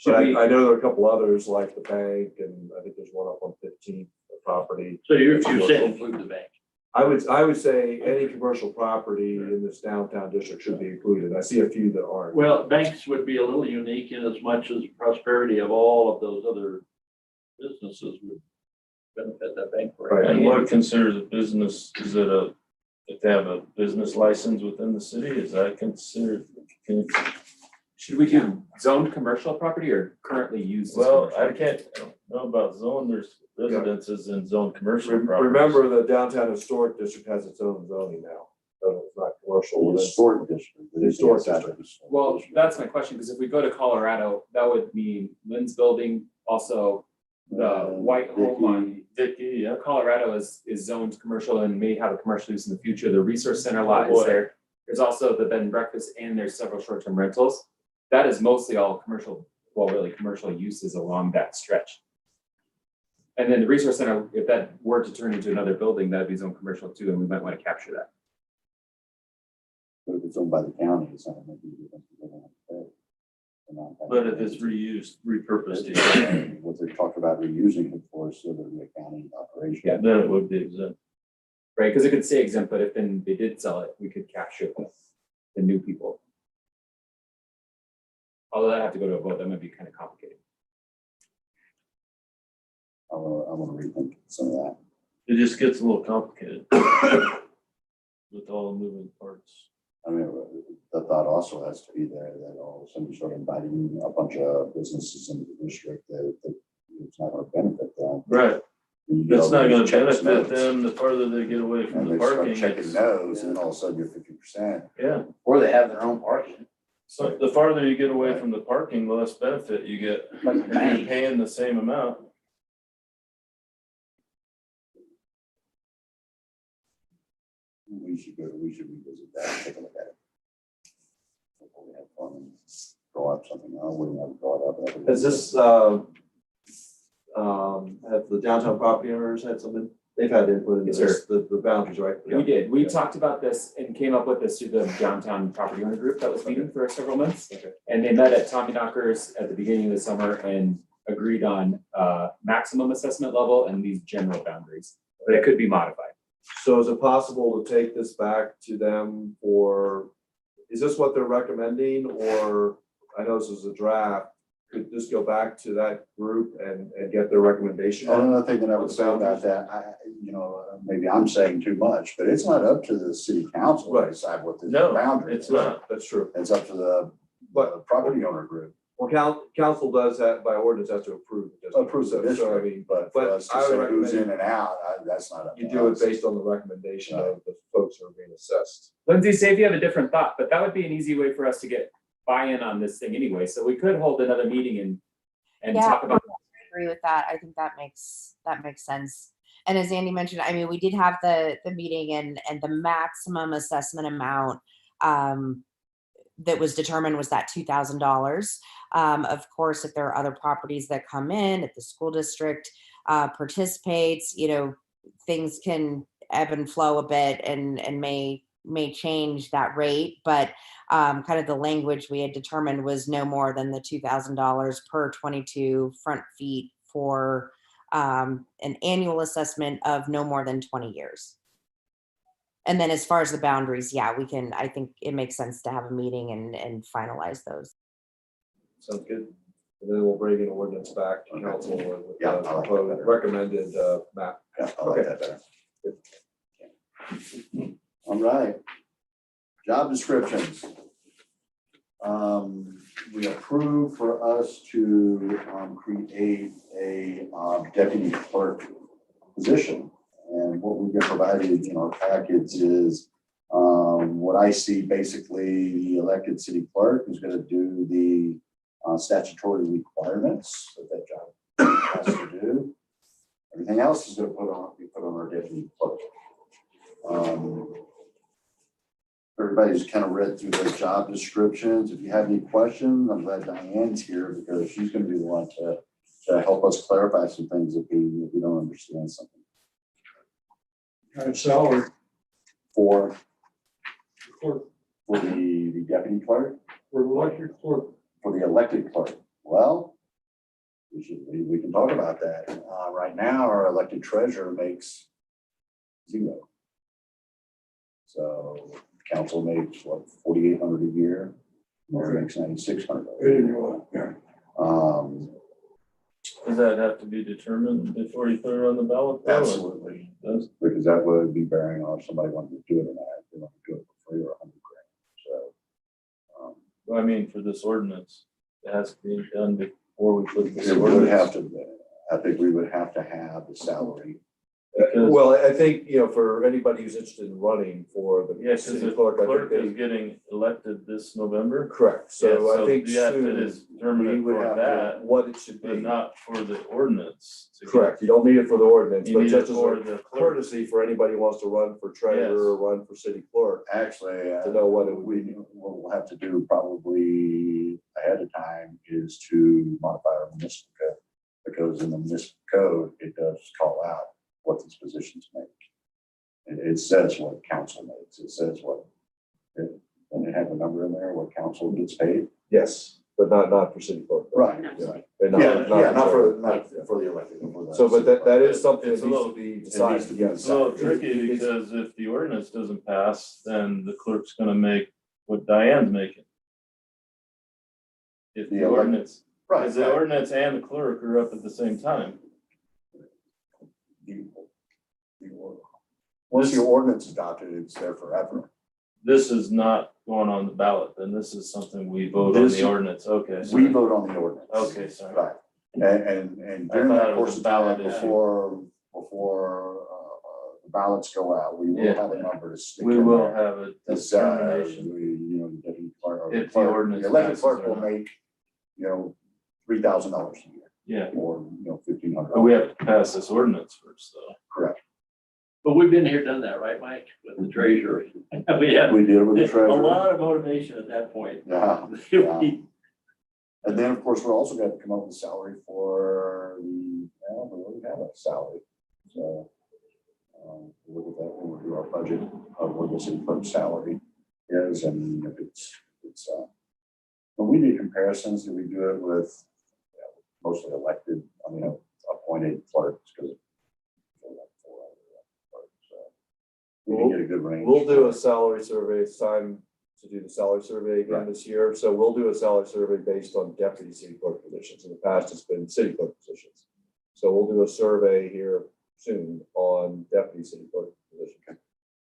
But I know there are a couple others like the bank, and I think there's one up on 15th property. So you said include the bank. I would say any commercial property in this downtown district should be included. I see a few that aren't. Well, banks would be a little unique in as much as prosperity of all of those other businesses would benefit that bank. Right. And what considers a business, is it if they have a business license within the city, is that considered? should we do zoned commercial property or currently used? as Well, commercial? I don't know about zone, there's residences in zone commercial properties. Remember, the downtown historic district has its own zoning now, so it's not commercial. The historic district. The historic district. Well, that's my question, because if we go to Colorado, that would mean Lynn's building, also the White Home on Dickey, yeah. Colorado is zoned commercial and may have a commercial use in the future. The Resource Center lot Oh, is boy. there. There's also the bed and breakfast, and there's several short-term rentals. That is mostly all commercial, well, really commercial uses along that stretch. And then the Resource Center, if that were to turn into another building, that'd be zoned commercial too, and we might want to capture that. But if it's owned by the county, it's not gonna be different. They don't have to pay. They're not having But to if pay. it's reused, repurposed, yeah, What they're talking about reusing it for, so there'll be a county operation. Yeah. then it would be exempt. Right, because it could say exempt, but if then they did sell it, we could capture the new people. Although I have to go to a vote, that might be kind of complicated. I wanna rethink some of that. It just gets a little complicated with all the moving parts. I mean, the thought also has to be there that all of a sudden you start inviting a bunch of businesses into the district that it's not gonna benefit them. Right. And you get It's all not these gonna checks benefit no's, them the farther they get away from And the they start parking. checking it's- no's, and then all of a sudden you're 50%. Yeah, Or they have their own parking. so the farther you get away from the parking, the less benefit you get. Like the You're bank. paying the same amount. We should revisit that, and take a look at it. We have fun and draw up something, I wouldn't want to draw it up. Has this, have the downtown property owners had something, they've had input in Yes, this, the boundaries, right? We did. We Yeah. talked about this and came up with this through the downtown property owner group that was meeting for several months. Okay. And they met at Tommy Knockers at the beginning of the summer and agreed on maximum assessment level and these general boundaries, but it could be modified. So is it possible to take this back to them for, is this what they're recommending, or, I know this is a draft, could this go back to that group and get their recommendation? Another thing that I would say about that, maybe I'm saying too much, but it's not up to the city council to Right. decide what the No, boundary it's is. not. That's true. It's up to the property owner group. Well, council does that by ordinance, has to approve the district. Approves the So, I district, mean, but for but us to I would say who's recommend in and out, that's not up to you do it us. based on the recommendation of the folks who are being assessed. Lindsay, say if you have a different thought, but that would be an easy way for us to get buy-in on this thing anyway. So we could hold another meeting and Yeah. talk about. I agree with that. I think that makes sense. And as Andy mentioned, I mean, we did have the meeting and the maximum assessment amount that was determined was that $2,000. Of course, if there are other properties that come in, if the school district participates, things can ebb and flow a bit and may change that rate, but kind of the language we had determined was no more than the $2,000 per 22 front feet for an annual assessment of no more than 20 years. And then as far as the boundaries, yeah, I think it makes sense to have a meeting and finalize those. Sounds good. And then we'll bring an ordinance back to council with Yeah, the I like that proposed better. recommended map. Yeah, I like that better. All right. Job descriptions. We approve for us to create a deputy clerk position. And what we've been provided in our package is what I see basically the elected city clerk is going to do the statutory requirements that job has to do. Everything else is going to be put on our deputy clerk. Everybody's kind of read through those job descriptions. If you have any questions, I'm glad Diane's here because she's going to be the one to help us clarify some things if we don't understand something. Salary For clerk, the deputy clerk, for electric clerk. for the elected clerk. Well, we can talk about that. Right now, our elected treasurer makes 0. So council makes what, 4,800 a year, mayor makes 9,600. Yeah. Does that have to be determined before you put it on the ballot? Absolutely, Does- because that would be bearing on if somebody wanted to do it or not, if they want to do it for free or $100,000. So Well, I mean, for this ordinance, it has to be done before we put this it would have ordinance. to, I think we would have to have the salary. Well, I think, for anybody who's interested in running for the Yeah, because city the clerk, I clerk think is getting elected this November. correct. So I think you have to soon determine we it would for have that, what it should but be. not for the ordinance. to get- Correct. You don't need it for the ordinance, You but need just it as for a the clerk. courtesy for anybody who wants to run for treasurer or run for city clerk Actually, to know what it would we, be. what we'll have to do probably ahead of time is to modify our municipal code. Because in the municipal code, it does call out what these positions make. It says what council makes, it says what, when they have a number in there, what council gets paid. Yes, but not for city clerk. Right. Yeah. Yeah, not for treasurer. the elected. for the So, but city that clerk. is something that It's a needs to little- be needs decided. to be Yes. It's a little tricky It's- because if the ordinance doesn't pass, then the clerk's gonna make what Diane's making. If The the elect- ordinance, Right, because the ordinance and the clerk are up at the same time. Once your ordinance is adopted, it's there forever. This is not going on the ballot, then this is something we vote on This- the ordinance, okay. We sorry. vote on the ordinance. Okay, sorry. Right, and I during thought that it was course a of time, ballot issue. before the ballots go out, we will Yeah. have a number to stick We in will there. have a This, determination. the deputy clerk, or the If the clerk, ordinance the elected passes clerk or will not. make, $3,000 a year, Yeah, or, $1,500. but we have to pass this ordinance first, though. Correct. But we've been here, done that, right, Mike, with the treasurer? We had We did it with the a treasurer. lot of motivation at that point. Yeah, yeah. And then, of course, we're also going to come up with a salary for the, well, we already have a salary. So, look at that when we do our budget of what the city clerk salary is, and if it's, when we do comparisons, do we do it with mostly elected, appointed clerks, because we can get a good range. We'll do a salary survey. It's time to do the salary survey again this year. So we'll do a salary survey based on deputy city clerk positions. In the past, it's been city clerk positions. So we'll do a survey here soon on deputy city clerk positions.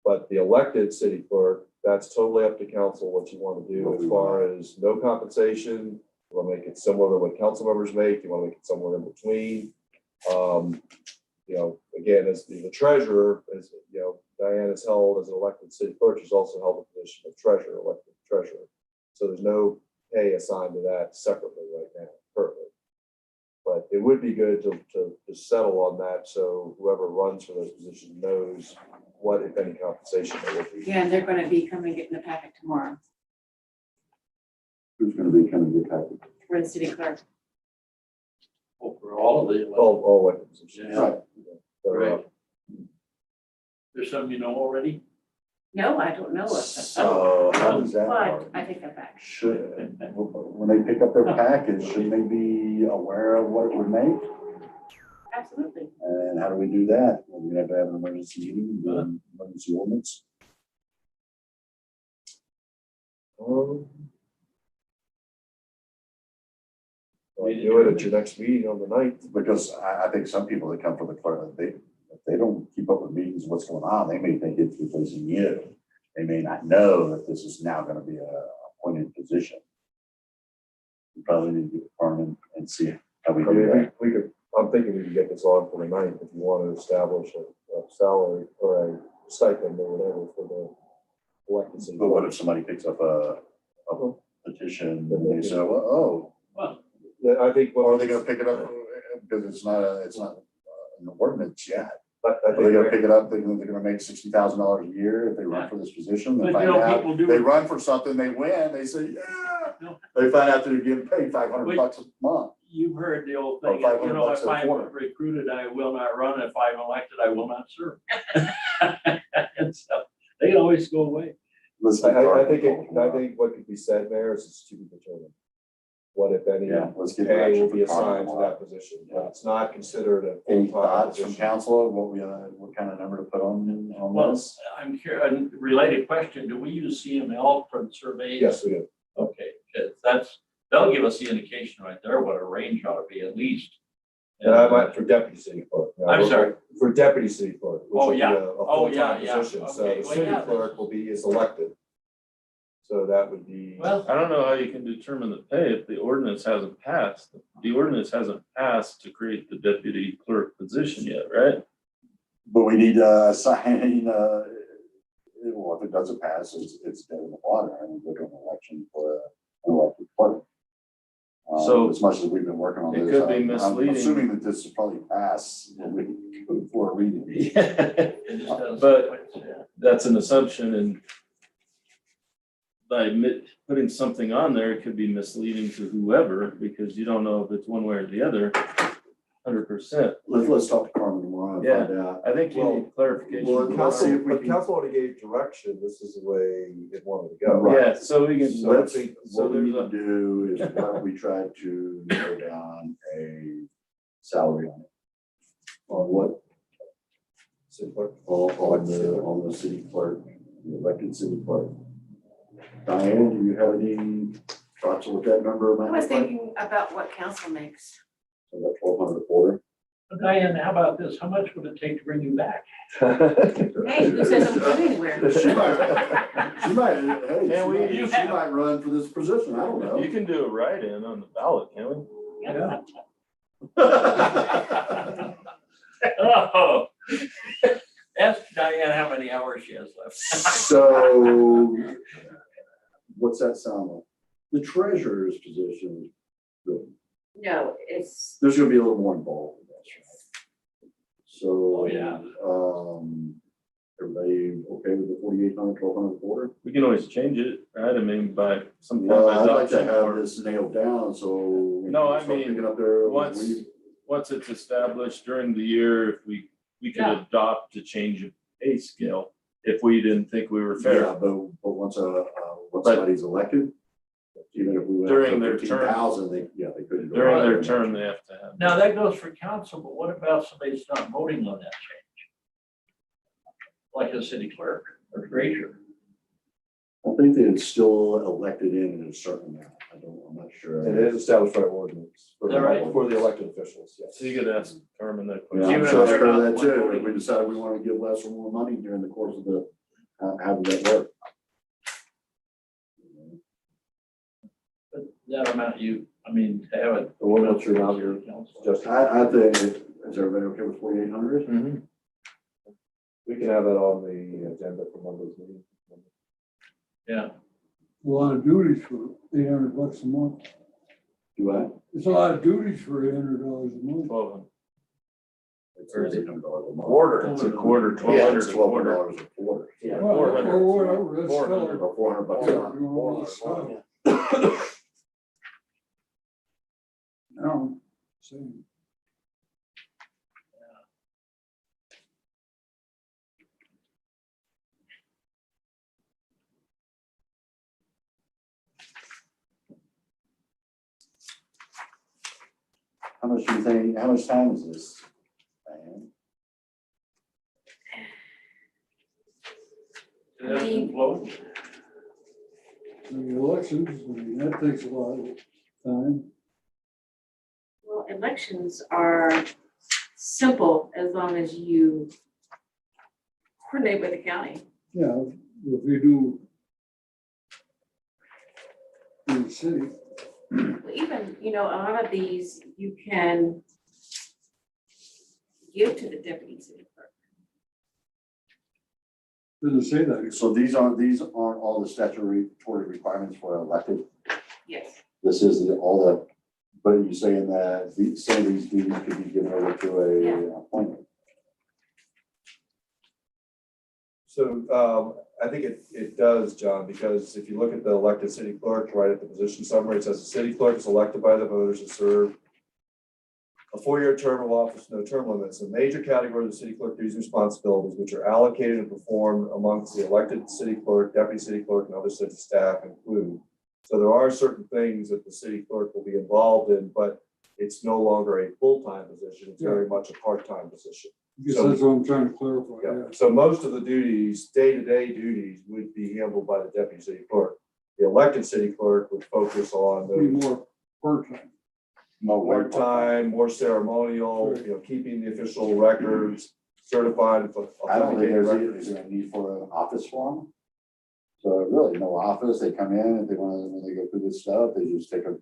But the elected city clerk, that's totally up to council what you want to do as far as no compensation. You want to make it similar to what council members make. You want to make it somewhere in between. Again, as the treasurer, as Diane is held as an elected city clerk, she's also held the position of treasurer, elected treasurer. So there's no pay assigned to that separately right now, currently. But it would be good to settle on that, so whoever runs for those positions knows what, if any, compensation there will be. Yeah, and they're gonna be coming getting the packet tomorrow Who's going to be coming to get package? for the city clerk. For all of the, All elected positions. Yeah. Right. So, Right. There's some you know already? No, I don't know. So how does that But work? I take that back. Should, when they pick up their package, should they be aware of what it would make? Absolutely. And how do we do that? Well, we have to have an emergency meeting, do an emergency ordinance. Do it at your next meeting on the 9th. Because I think some people that come from the clerk, if they don't keep up with meetings, what's going on, they may think it's replacing you. They may not know that this is now going to be a appointed position. We probably need to get Carmen and see how we I do mean, that. we could, I'm thinking we could get this on for the 9th if you want to establish a salary or a stipend or whatever for the elected city. But what if somebody picks up a petition and they say, well, I think. or are they going to pick it up because it's not an ordinance yet? I Are they think gonna pick it up, they're gonna make $60,000 a year if they run for this position, they But find you know, out, people do they it. run for something, they win, they say, yeah. No. They find out they're getting paid $500 a month. You've heard the old Or thing, $500 if a I'm quarter. recruited, I will not run. If I'm elected, I will not serve. And so they can always go away. Listen, I think what could be said, Mayor, is it's to be determined. What, if any, Yeah, let's get pay direction will be from Carmen assigned to tomorrow. that position, but it's not considered a Any full-time thoughts from position. council, what kind of number to put on Well, this? I'm curious, a related question, do we use CML for the surveys? Yes, we do. Okay, 'cause that'll give us the indication right there, what a range ought to be at least. And I might for deputy city clerk. Now, I'm sorry. For deputy city clerk, which Oh, will be yeah. a full-time Yeah. position, so Okay, the well, city yeah. clerk is elected. So that would be. Well, I don't know how you can determine the pay if the ordinance hasn't passed. The ordinance hasn't passed to create the deputy clerk position yet, right? But we need to assign, well, if it doesn't pass, it's dead in the water, and we go to an election for an elected clerk. So, as much as we've been working on it this, could be I'm misleading. assuming that this will probably pass when we go for a reading. it just doesn't- But- yeah. That's an assumption, and by putting something on there, it could be misleading to whoever, because you don't know if it's one way or the other, 100%. Let's talk to Carmen tomorrow and Yeah. find out. I think you Well, need clarification. well, let's see if we But can- council already gave direction, this is the way it wanted to go. Right. Yeah, so we can, So I Let's, think- so what we need there's to do is why don't we try to narrow down a salary on it? On what? City clerk. On the city clerk, the elected city clerk. Diane, do you have any thoughts on what that number I might was look like? thinking about what council makes. So that's 1,200 a quarter. Diane, how about this? How much would it take to bring you back? Hey, who says I'm going anywhere? She might, hey, Can we- she might run for this position, I don't know. you can do a write-in on the ballot, can we? Yeah. Oh. Ask Diane how many hours she has left. So, what's that sound like? The treasurer's position is good. No, it's, There's gonna be a little more involved in this, right? So. Oh, yeah. Everybody okay with the 4,800, 1,200 a quarter? We can always change it, right? I mean, by some kind Well, of I'd like to adoption have or this nailed down, so. we No, can I start mean, picking up there. once it's established during the year, if we could Yeah. adopt to change a pay scale, if we didn't think we were fair. Yeah, but once But- somebody's elected, even if we went up During to their term. 15,000, they couldn't. go During higher their than term, that. they have to have. Now, that goes for council, but what about somebody that's not voting on that change? Like a city clerk or treasurer? I think that it's still elected in a certain amount. I'm not sure. It is established by ordinance for Is that right? for the elected officials, yes. So you could ask Carmen that Yeah, question. I'm Even sure if they're for not that the one too. If voting. we decide we want to give less or more money during the course of the, how does that work? But that amount to have it. What's your amount you're Council. Just, I think, is everybody okay with 4,800? we can have that on the agenda for Monday's meeting. Yeah, A lot of duties for $800 a month. Do I? It's a lot of duties for $800 a month. 1,200. It's $800 a month. Quarter, it's a quarter, Yeah, 1,200 it's a quarter. $1,200 a quarter. Yeah, Well, 400. or whatever, that's 400. still. Or 400 bucks a month. Doing all this stuff. No, same. How much do you think, how much time is this, Diane? it has to float. The elections, I mean, that takes a lot of time. Well, elections are simple as long as you coordinate with the county. Yeah, if you do in the city, Even, a lot of these you can give to the deputy city clerk. doesn't say that. So these aren't all the statutory requirements for elected? Yes. This is but you're saying that some of these duties could be given over to a appointment? So I think it does, John, because if you look at the elected city clerk, right at the position summary, it says the city clerk is elected by the voters to serve a 4-year term of office, no term limits. A major category of the city clerk duties and responsibilities, which are allocated and performed amongst the elected city clerk, deputy city clerk, and other city staff include. So there are certain things that the city clerk will be involved in, but it's no longer a full-time position. It's very much a part-time position. I guess that's what I'm trying to clarify, Yeah, yeah. so most of the duties, day-to-day duties would be handled by the deputy city clerk. The elected city clerk would focus on Be the more part-time. part-time, more ceremonial, keeping the official records, certified. I don't think authenticated there's records. a need for an office for them. So really, no office, they come in, if they when they go through this stuff, they just take a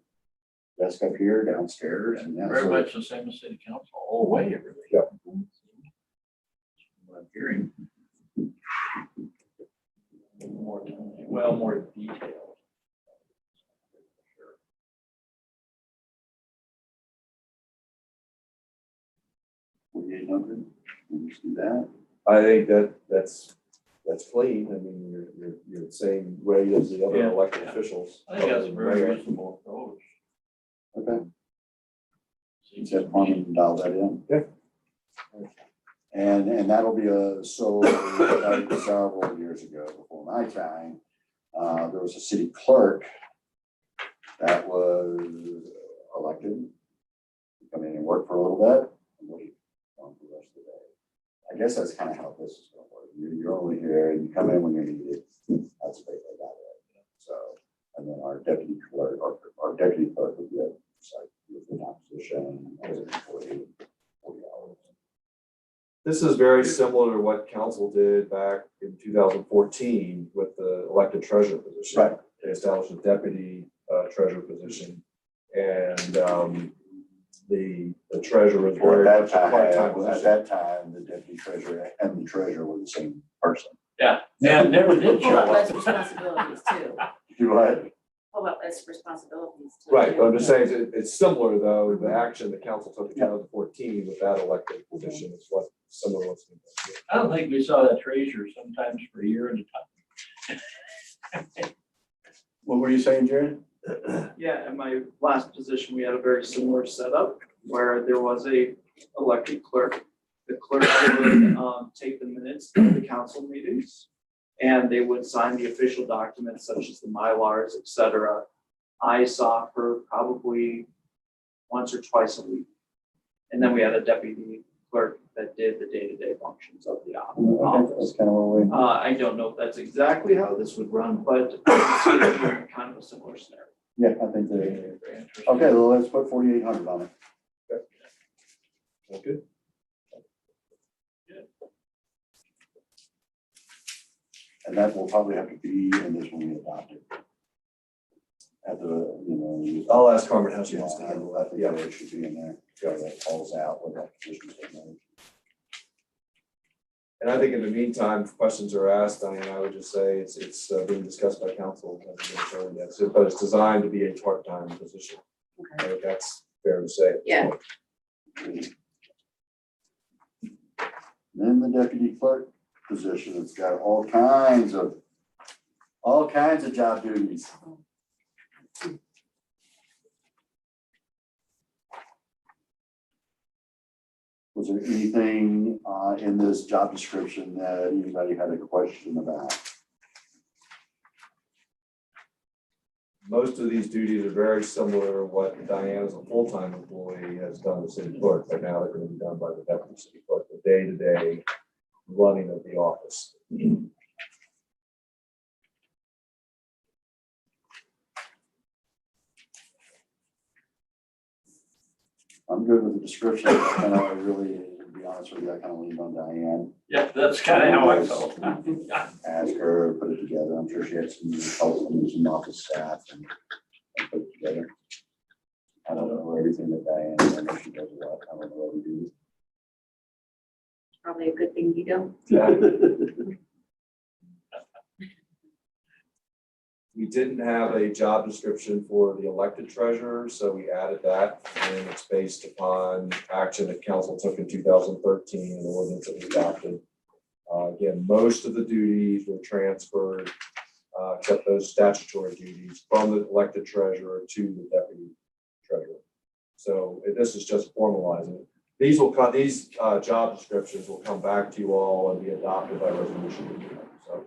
desk up here, downstairs, and that's. Very much the same as city council, all the way, really. Yeah. What I'm hearing. More detailed. 4,800, we just do that. I think that's clean. I mean, you're the same rate as the other Yeah, elected yeah. officials. I think that's a very Mayor. reasonable approach. Okay. Seems that Carmen can dial that in. Yeah. And that'll be several years ago, before my time, there was a city clerk that was elected. Come in and work for a little bit, and leave on for the rest of the day. I guess that's kind of how this is gonna work. You're only here, and you come in when you're needed. That's basically about it. So, and then our deputy clerk, our deputy clerk would be a full-time position as an employee, 40 hours. This is very similar to what council did back in 2014 with the elected treasurer position. Right. They established a deputy treasurer position, and the treasurer was very much a part-time At position. that time, the deputy treasurer and the treasurer were the same person. Yeah, and never did show Pull up less up. responsibilities too. Do what? Pull up less responsibilities too. Right, but I'm just saying, it's similar though, the action that council took in 2014 with that elected position is what similar ones. I don't think we saw that treasure sometimes for a year at a time. What were you saying, Jared? Yeah, in my last position, we had a very similar setup where there was a elected clerk. The clerk would take the minutes of the council meetings, and they would sign the official documents such as the Mylars, et cetera. I saw her probably once or twice a week. And then we had a deputy clerk that did the day-to-day functions of the office. That's kind of what we. I don't know if that's exactly how this would run, but I see it being kind of a similar scenario. Yeah, I think they. Very interesting. Okay, well, let's put 4,800 on it. Okay. And that will probably have to be in this when we adopt it. At the, I'll ask Carmen how she yeah, wants to I handle that. think that it should be in there. Yeah, that calls out what that position is. And I think in the meantime, if questions are asked, I would just say it's being discussed by council. But it's designed to be a part-time position. I think that's fair to say. Yeah. Then the deputy clerk position, it's got all kinds of job duties. Was there anything in this job description that anybody had a question about? Most of these duties are very similar to what Diane as a full-time employee has done as city clerk, but now they're going to be done by the deputy city clerk, the day-to-day running of the office. I'm good with the description. I really, to be honest with you, I kind of leaned on Diane. Yeah, that's kind of how I felt. Ask her, put it together. I'm sure she had some help from some office staff and put it together. I don't know everything that Diane, I know she does a lot. I don't know what we do. Probably a good thing you don't. We didn't have a job description for the elected treasurer, so we added that, and it's based upon action that council took in 2013 and the ordinance that we adopted. Again, most of the duties were transferred, except those statutory duties, from the elected treasurer to the deputy treasurer. So this is just formalizing it. These job descriptions will come back to you all and be adopted by resolution. So.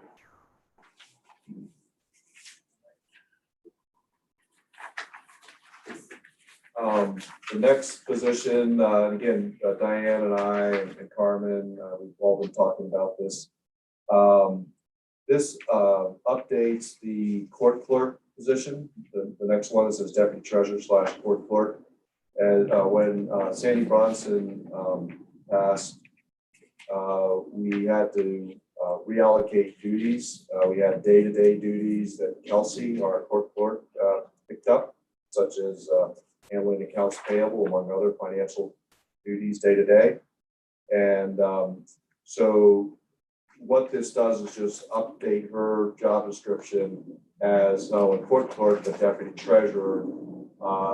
The next position, again, Diane and I and Carmen, we've all been talking about this. This updates the court clerk position. The next one is deputy treasurer / court clerk. And when Sandy Bronson passed, we had to reallocate duties. We had day-to-day duties that Kelsey, our court clerk, picked up, such as handling accounts payable, among other financial duties day to day. And so what this does is just update her job description as not only court clerk, but deputy treasurer.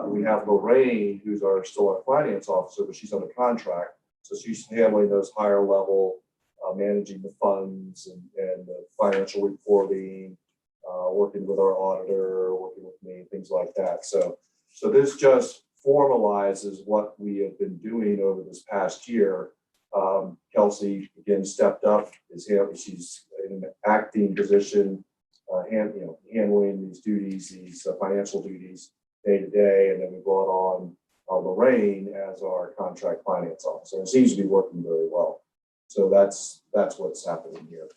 We have Lorraine, who's still our finance officer, but she's under contract. So she's handling those higher level, managing the funds and the financial reporting, working with our auditor, working with me, things like that. So this just formalizes what we have been doing over this past year. Kelsey again stepped up. She's in an acting position, handling these duties, these financial duties day to day, and then we brought on Lorraine as our contract finance officer. It seems to be working very well. So that's what's happening here.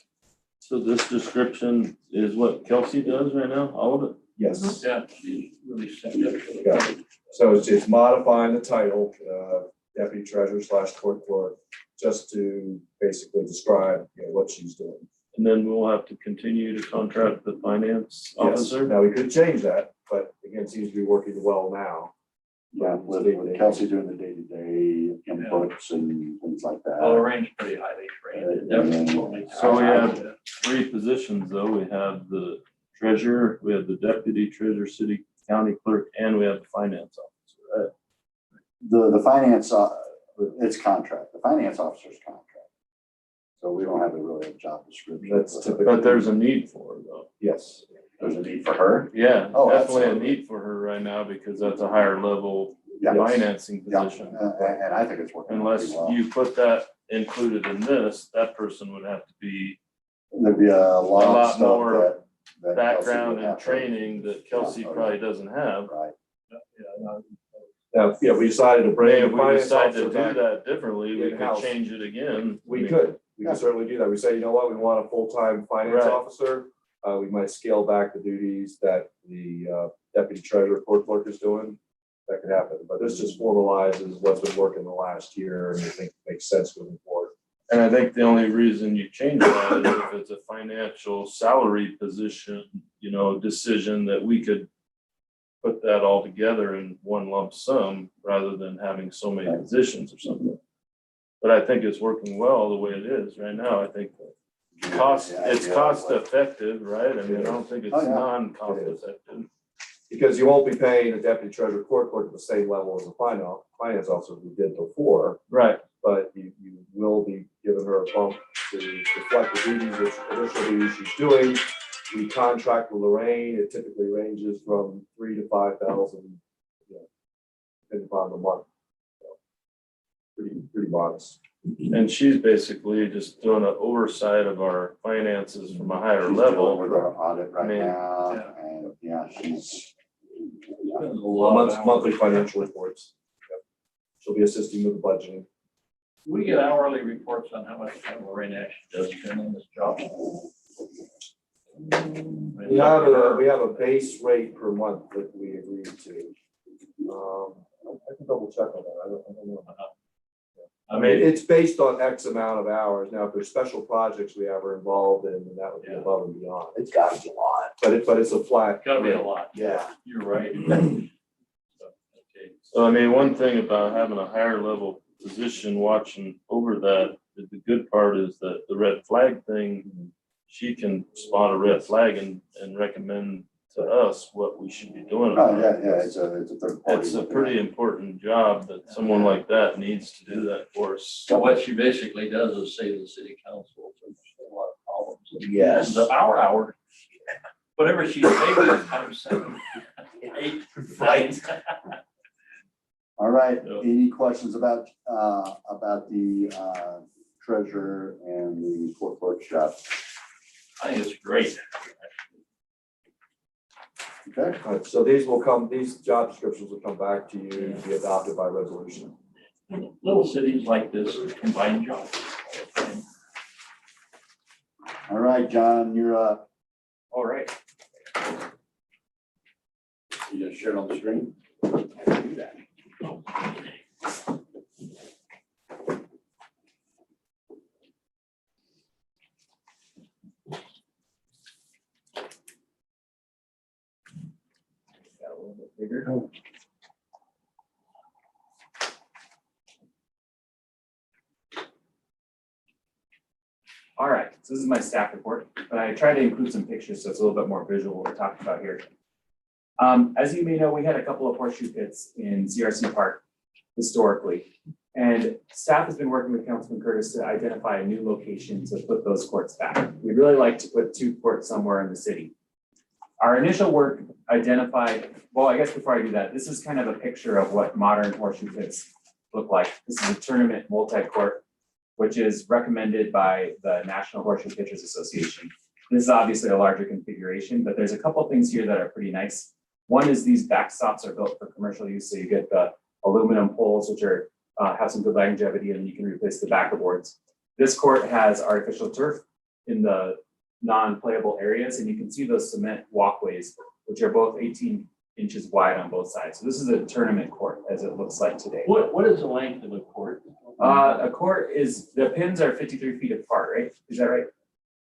So this description is what Kelsey does right now, all of it? Yes. Yeah, she really stepped up. Yeah. So it's modifying the title, deputy treasurer / court clerk, just to basically describe what she's doing. And then we'll have to continue to contract the finance officer? Yes. Now we could change that, but again, it seems to be working well now. Yeah, with Kelsey doing the day-to-day inputs and things like that. Well, Lorraine's pretty highly trained. Definitely. So we have 3 positions though. We have the treasurer, we have the deputy treasurer, city county clerk, and we have the finance officer, right? The finance, it's contract, the finance officer's contract. So we don't have really a job description. That's typical. But there's a need for her though. Yes. There's a need for her. Yeah, Oh, definitely a absolutely. need for her right now because that's a higher level Yeah. financing Yeah, position. and I think it's working out Unless pretty well. you put that included in this, that person would have to be There'd be a lot lot of stuff more that. that Kelsey background would and have to- training that Kelsey Yeah. probably doesn't have. Right. Now, yeah, we decided to bring If the we finance decide to officer do back. that differently, we could in-house. change it again. We could certainly do that. We say, you know what, we want a full-time finance Right. officer. We might scale back the duties that the deputy treasurer court clerk is doing. That could happen, but this just formalizes what's been working the last year and I think makes sense moving forward. And I think the only reason you change that is if it's a financial salary position, decision that we could put that all together in one lump sum rather than having so many positions or something. But I think it's working well the way it is right now. I think it's cost effective, right? I mean, I don't think it's Oh, yeah. non-cost effective. Because you won't be paying the deputy treasurer court clerk at the same level as a finance officer we did before, Right. but you will be giving her a bump to reflect the duties, which additional duties she's doing. We contract with Lorraine, it typically ranges from $3,000 to $5,000, depending upon the month. So, pretty modest. And she's basically just doing an oversight of our finances from a higher She's dealing level. with our audit right I mean, now, and yeah, she's. Monthly financial reports. Yep. She'll be assisting with the budgeting. We get hourly reports on how much time Lorraine actually does spend on this job. We have a base rate per month that we agreed to. I can double check on that. I don't know. I mean, it's based on X amount of hours. Now, if there's special projects we ever involved in, then that would be above and beyond. It's got to be a lot. But it's a flat. Gotta be a rate. lot. Yeah. You're right. Okay. So I mean, one thing about having a higher level position watching over that, the good part is that the red flag thing, she can spot a red flag and recommend to us what we should be doing. Oh, yeah, it's a third party. It's a pretty important job that someone like that needs to do that for us. So what she basically does is save the city council from a lot of problems. Yes. The hour. Whatever she saved times 7, 8. Right. All right, Yeah. any questions about the treasurer and the court clerk job? I think it's great. Okay, All right, so these job descriptions will come back to you to be adopted by resolution. Little cities like this combine jobs. all right, John, you're up. All right. You gonna share it on the screen? Do that. Got a little bit bigger. All right, so this is my staff report, but I tried to include some pictures, so it's a little bit more visual what we're talking about here. As you may know, we had a couple of horseshoe pits in CRC Park historically. And staff has been working with Councilman Curtis to identify a new location to put those courts back. We'd really like to put 2 courts somewhere in the city. Our initial work identified, well, I guess before I do that, this is kind of a picture of what modern horseshoe pits look like. This is a tournament multi-court, which is recommended by the National Horseshoe Pitchers Association. This is obviously a larger configuration, but there's a couple things here that are pretty nice. One is these backstops are built for commercial use, so you get the aluminum poles, which are have some good longevity, and you can replace the backer boards. This court has artificial turf in the non-playable areas, and you can see those cement walkways, which are both 18 inches wide on both sides. So this is a tournament court as it looks like today. What is the length of a court? A court is, the pins are 53 feet apart, right? Is that right?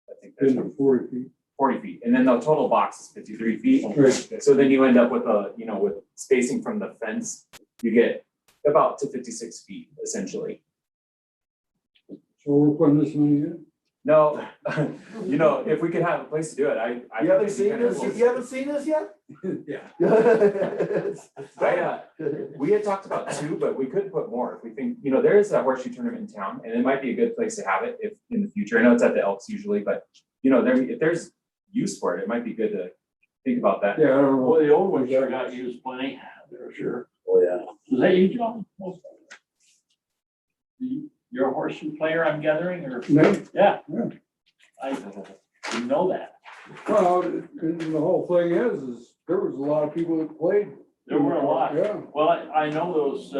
I think that's Been 40 feet. 40 feet, and then the total box is 53 feet. Right. So then you end up with with spacing from the fence, you get about to 56 feet essentially. So we're putting this money in? No, you know, if we could have a place to do it, I. You haven't seen this, you haven't seen this yet? Yeah. We had talked about 2, but we could put more if we think, you know, there is a horseshoe tournament in town and it might be a good place to have it if in the future. I know it's at the Elks usually, but you know, if there's use for it, it might be good to think about that. Yeah, I don't know. Well, the old ones sure got used plenty, for sure. Oh, yeah. Is that you, John? You're a horseshoe player, I'm gathering, or? Me? Yeah. Yeah. I didn't know that. Well, and the whole thing is there was a lot of people that played. There were a lot. Yeah. Well, I know those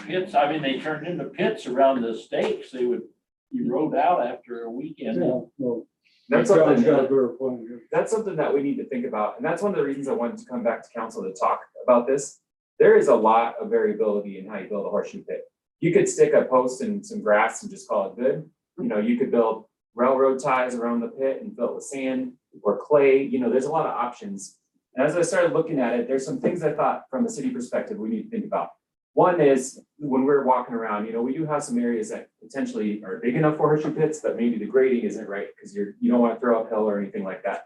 pits, I mean, they turned into pits around the stakes. They would, you rode out after a weekend. Yeah, well, That's John's something, got a better plan here. that's something that we need to think about. And that's one of the reasons I wanted to come back to council to talk about this. There is a lot of variability in how you build a horseshoe pit. You could stick a post and some grass and just call it good. You know, you could build railroad ties around the pit and fill it with sand or clay. You know, there's a lot of options. And as I started looking at it, there's some things I thought from a city perspective we need to think about. One is when we're walking around, you know, we do have some areas that potentially are big enough for horseshoe pits, but maybe the grading isn't right because you don't want to throw uphill or anything like that.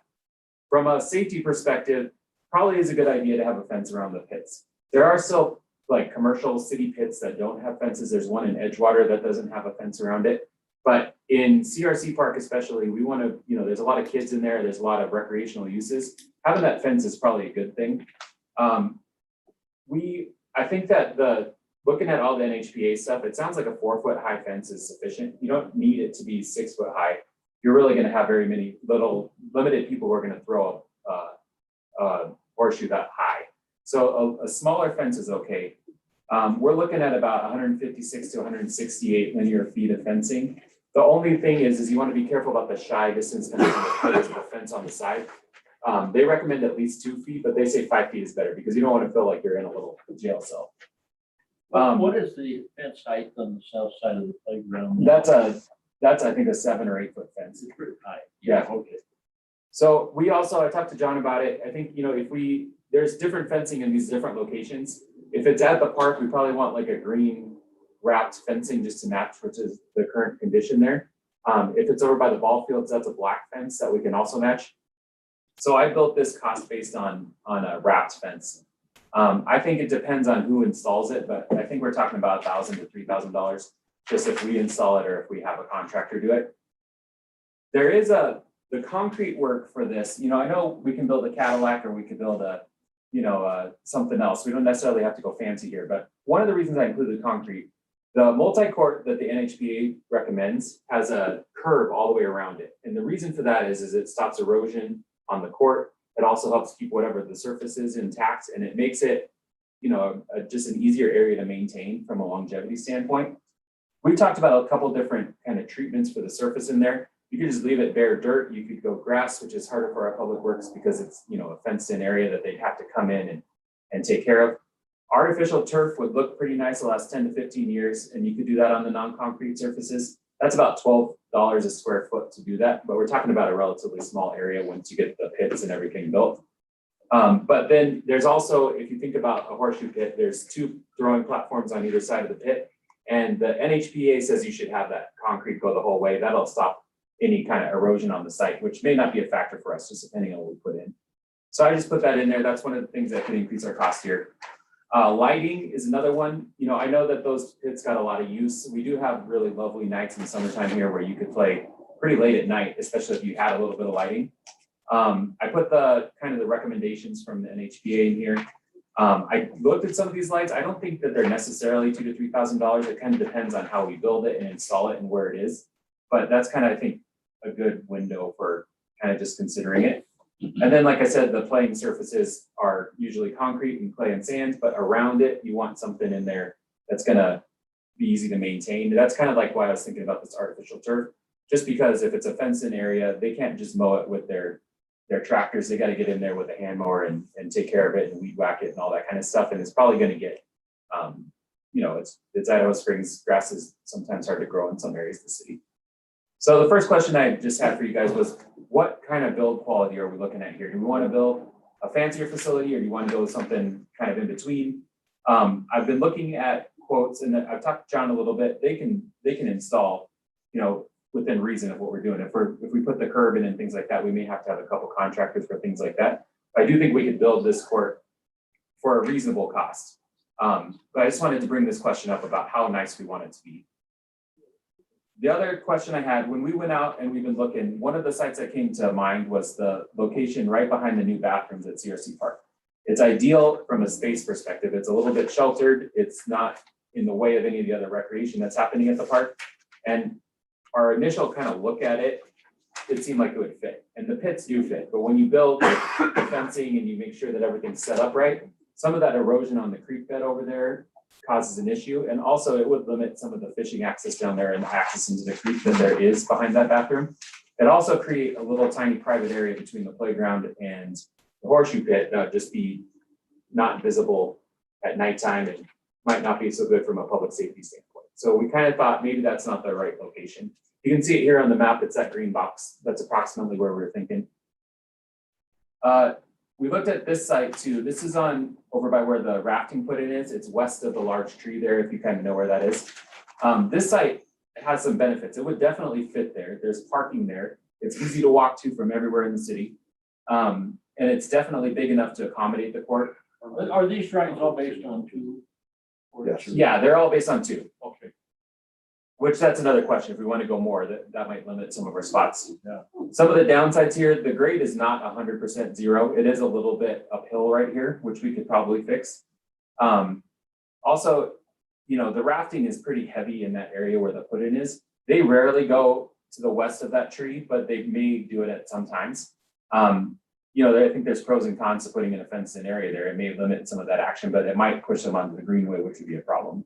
From a safety perspective, probably is a good idea to have a fence around the pits. There are still like commercial city pits that don't have fences. There's one in Edgewater that doesn't have a fence around it. But in CRC Park especially, we want to, you know, there's a lot of kids in there. There's a lot of recreational uses. Having that fence is probably a good thing. I think that looking at all the NHPA stuff, it sounds like a 4-foot high fence is sufficient. You don't need it to be 6 foot high. You're really going to have very many limited people who are going to throw a horseshoe that high. So a smaller fence is okay. We're looking at about 156 to 168 linear feet of fencing. The only thing is you want to be careful about the shy distance between the fence on the side. They recommend at least 2 feet, but they say 5 feet is better because you don't want to feel like you're in a little jail cell. What is the fence height on the south side of the playground? That's I think a 7 or 8 foot fence. It's pretty high. Yeah. Okay. So I talked to John about it. I think, you know, there's different fencing in these different locations. If it's at the park, we probably want like a green wrapped fencing just to match, which is the current condition there. If it's over by the ball fields, that's a black fence that we can also match. So I built this cost based on a wrapped fence. I think it depends on who installs it, but I think we're talking about $1,000 to $3,000 just if we install it or if we have a contractor do it. There is the concrete work for this. You know, I know we can build a Cadillac or we could build something else. We don't necessarily have to go fancy here, but one of the reasons I included concrete, the multi-court that the NHPA recommends has a curve all the way around it. And the reason for that is it stops erosion on the court. It also helps keep whatever the surface is intact, and it makes it, you know, just an easier area to maintain from a longevity standpoint. We talked about a couple different kind of treatments for the surface in there. You could just leave it bare dirt. You could go grass, which is harder for our public works because it's, you know, a fenced in area that they'd have to come in and take care of. Artificial turf would look pretty nice the last 10 to 15 years, and you could do that on the non-concrete surfaces. That's about $12 a square foot to do that, but we're talking about a relatively small area once you get the pits and everything built. But then there's also, if you think about a horseshoe pit, there's 2 throwing platforms on either side of the pit, and the NHPA says you should have that concrete go the whole way. That'll stop any kind of erosion on the site, which may not be a factor for us, just depending on what we put in. So I just put that in there. That's one of the things that could increase our cost here. Lighting is another one. You know, I know that those pits got a lot of use. We do have really lovely nights in the summertime here where you could play pretty late at night, especially if you had a little bit of lighting. I put the recommendations from the NHPA in here. I looked at some of these lights. I don't think that they're necessarily $2,000 to $3,000. It kind of depends on how we build it and install it and where it is. But that's kind of, I think, a good window for kind of just considering it. And then, like I said, the playing surfaces are usually concrete and clay and sand, but around it, you want something in there that's gonna be easy to maintain. That's kind of like why I was thinking about this artificial turf, just because if it's a fenced-in area, they can't just mow it with their tractors. They got to get in there with a hand mower and take care of it and weed whack it and all that kind of stuff. And it's probably going to get, you know, it's Idaho Springs. Grass is sometimes hard to grow in some areas of the city. So the first question I just had for you guys was, what kind of build quality are we looking at here? Do we want to build a fancier facility or do you want to go something kind of in between? I've been looking at quotes and I've talked to John a little bit. They can install, you know, within reason of what we're doing. If we put the curb in and things like that, we may have to have a couple contractors for things like that. I do think we could build this court for a reasonable cost. But I just wanted to bring this question up about how nice we want it to be. The other question I had, when we went out and we've been looking, one of the sites that came to mind was the location right behind the new bathrooms at CRC Park. It's ideal from a space perspective. It's a little bit sheltered. It's not in the way of any of the other recreation that's happening at the park. And our initial kind of look at it, it seemed like it would fit. And the pits do fit. But when you build the fencing and you make sure that everything's set up right, some of that erosion on the creek bed over there causes an issue. And also it would limit some of the fishing access down there and access into the creek that there is behind that bathroom. It also create a little tiny private area between the playground and the horseshoe pit that would just be not visible at nighttime and might not be so good from a public safety standpoint. So we kind of thought maybe that's not the right location. You can see it here on the map. It's that green box. That's approximately where we were thinking. We looked at this site too. This is on over by where the rafting put in is. It's west of the large tree there, if you kind of know where that is. This site has some benefits. It would definitely fit there. There's parking there. It's easy to walk to from everywhere in the city. And it's definitely big enough to accommodate the court. Are these drawings all based on two? Yes. Yeah, they're all based on 2. Okay. Which that's another question. If we want to go more, that might limit some of our spots. Yeah. Some of the downsides here, the grade is not 100% zero. It is a little bit uphill right here, which we could probably fix. Also, you know, the rafting is pretty heavy in that area where the put-in is. They rarely go to the west of that tree, but they may do it at some times. You know, I think there's pros and cons to putting in a fenced-in area there. It may limit some of that action, but it might push them onto the greenway, which would be a problem.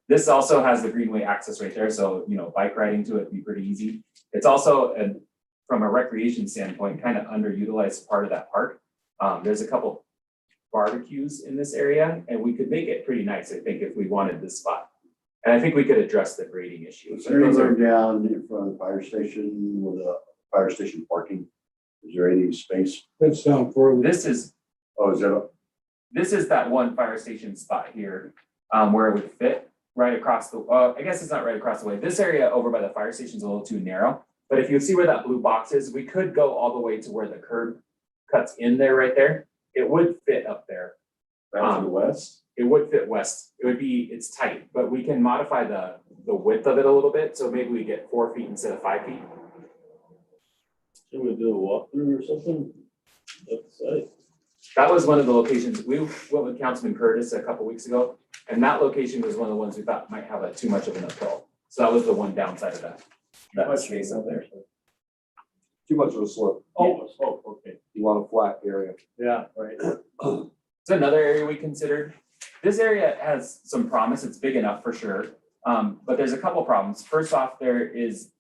This also has the greenway access right there, so, you know, bike riding to it would be pretty easy. It's also, from a recreation standpoint, kind of underutilized part of that park. There's a couple barbecues in this area, and we could make it pretty nice, I think, if we wanted this spot. And I think we could address the grading issue. Is there anywhere down in front of the fire station with the fire station parking? Is there any space? That's down further. This is that one fire station spot here, where it would fit right across the, I guess it's not right across the way. This area over by the fire station is a little too narrow, but if you see where that blue box is, we could go all the way to where the curb cuts in there right there. It would fit up there. Back to the west? It would fit west. It would be, it's tight, but we can modify the width of it a little bit. So maybe we get 4 feet instead of 5 feet. Can we do a walkthrough or something? That's right. That was one of the locations, we went with Councilman Curtis a couple weeks ago, and that location was one of the ones we thought might have too much of an uphill. So that was the one downside of that space up there. Too much of a slope. Oh, okay. You want a flat area. Yeah, right. It's another area we considered. This area has some promise. It's big enough for sure. But there's a couple problems. First off, there is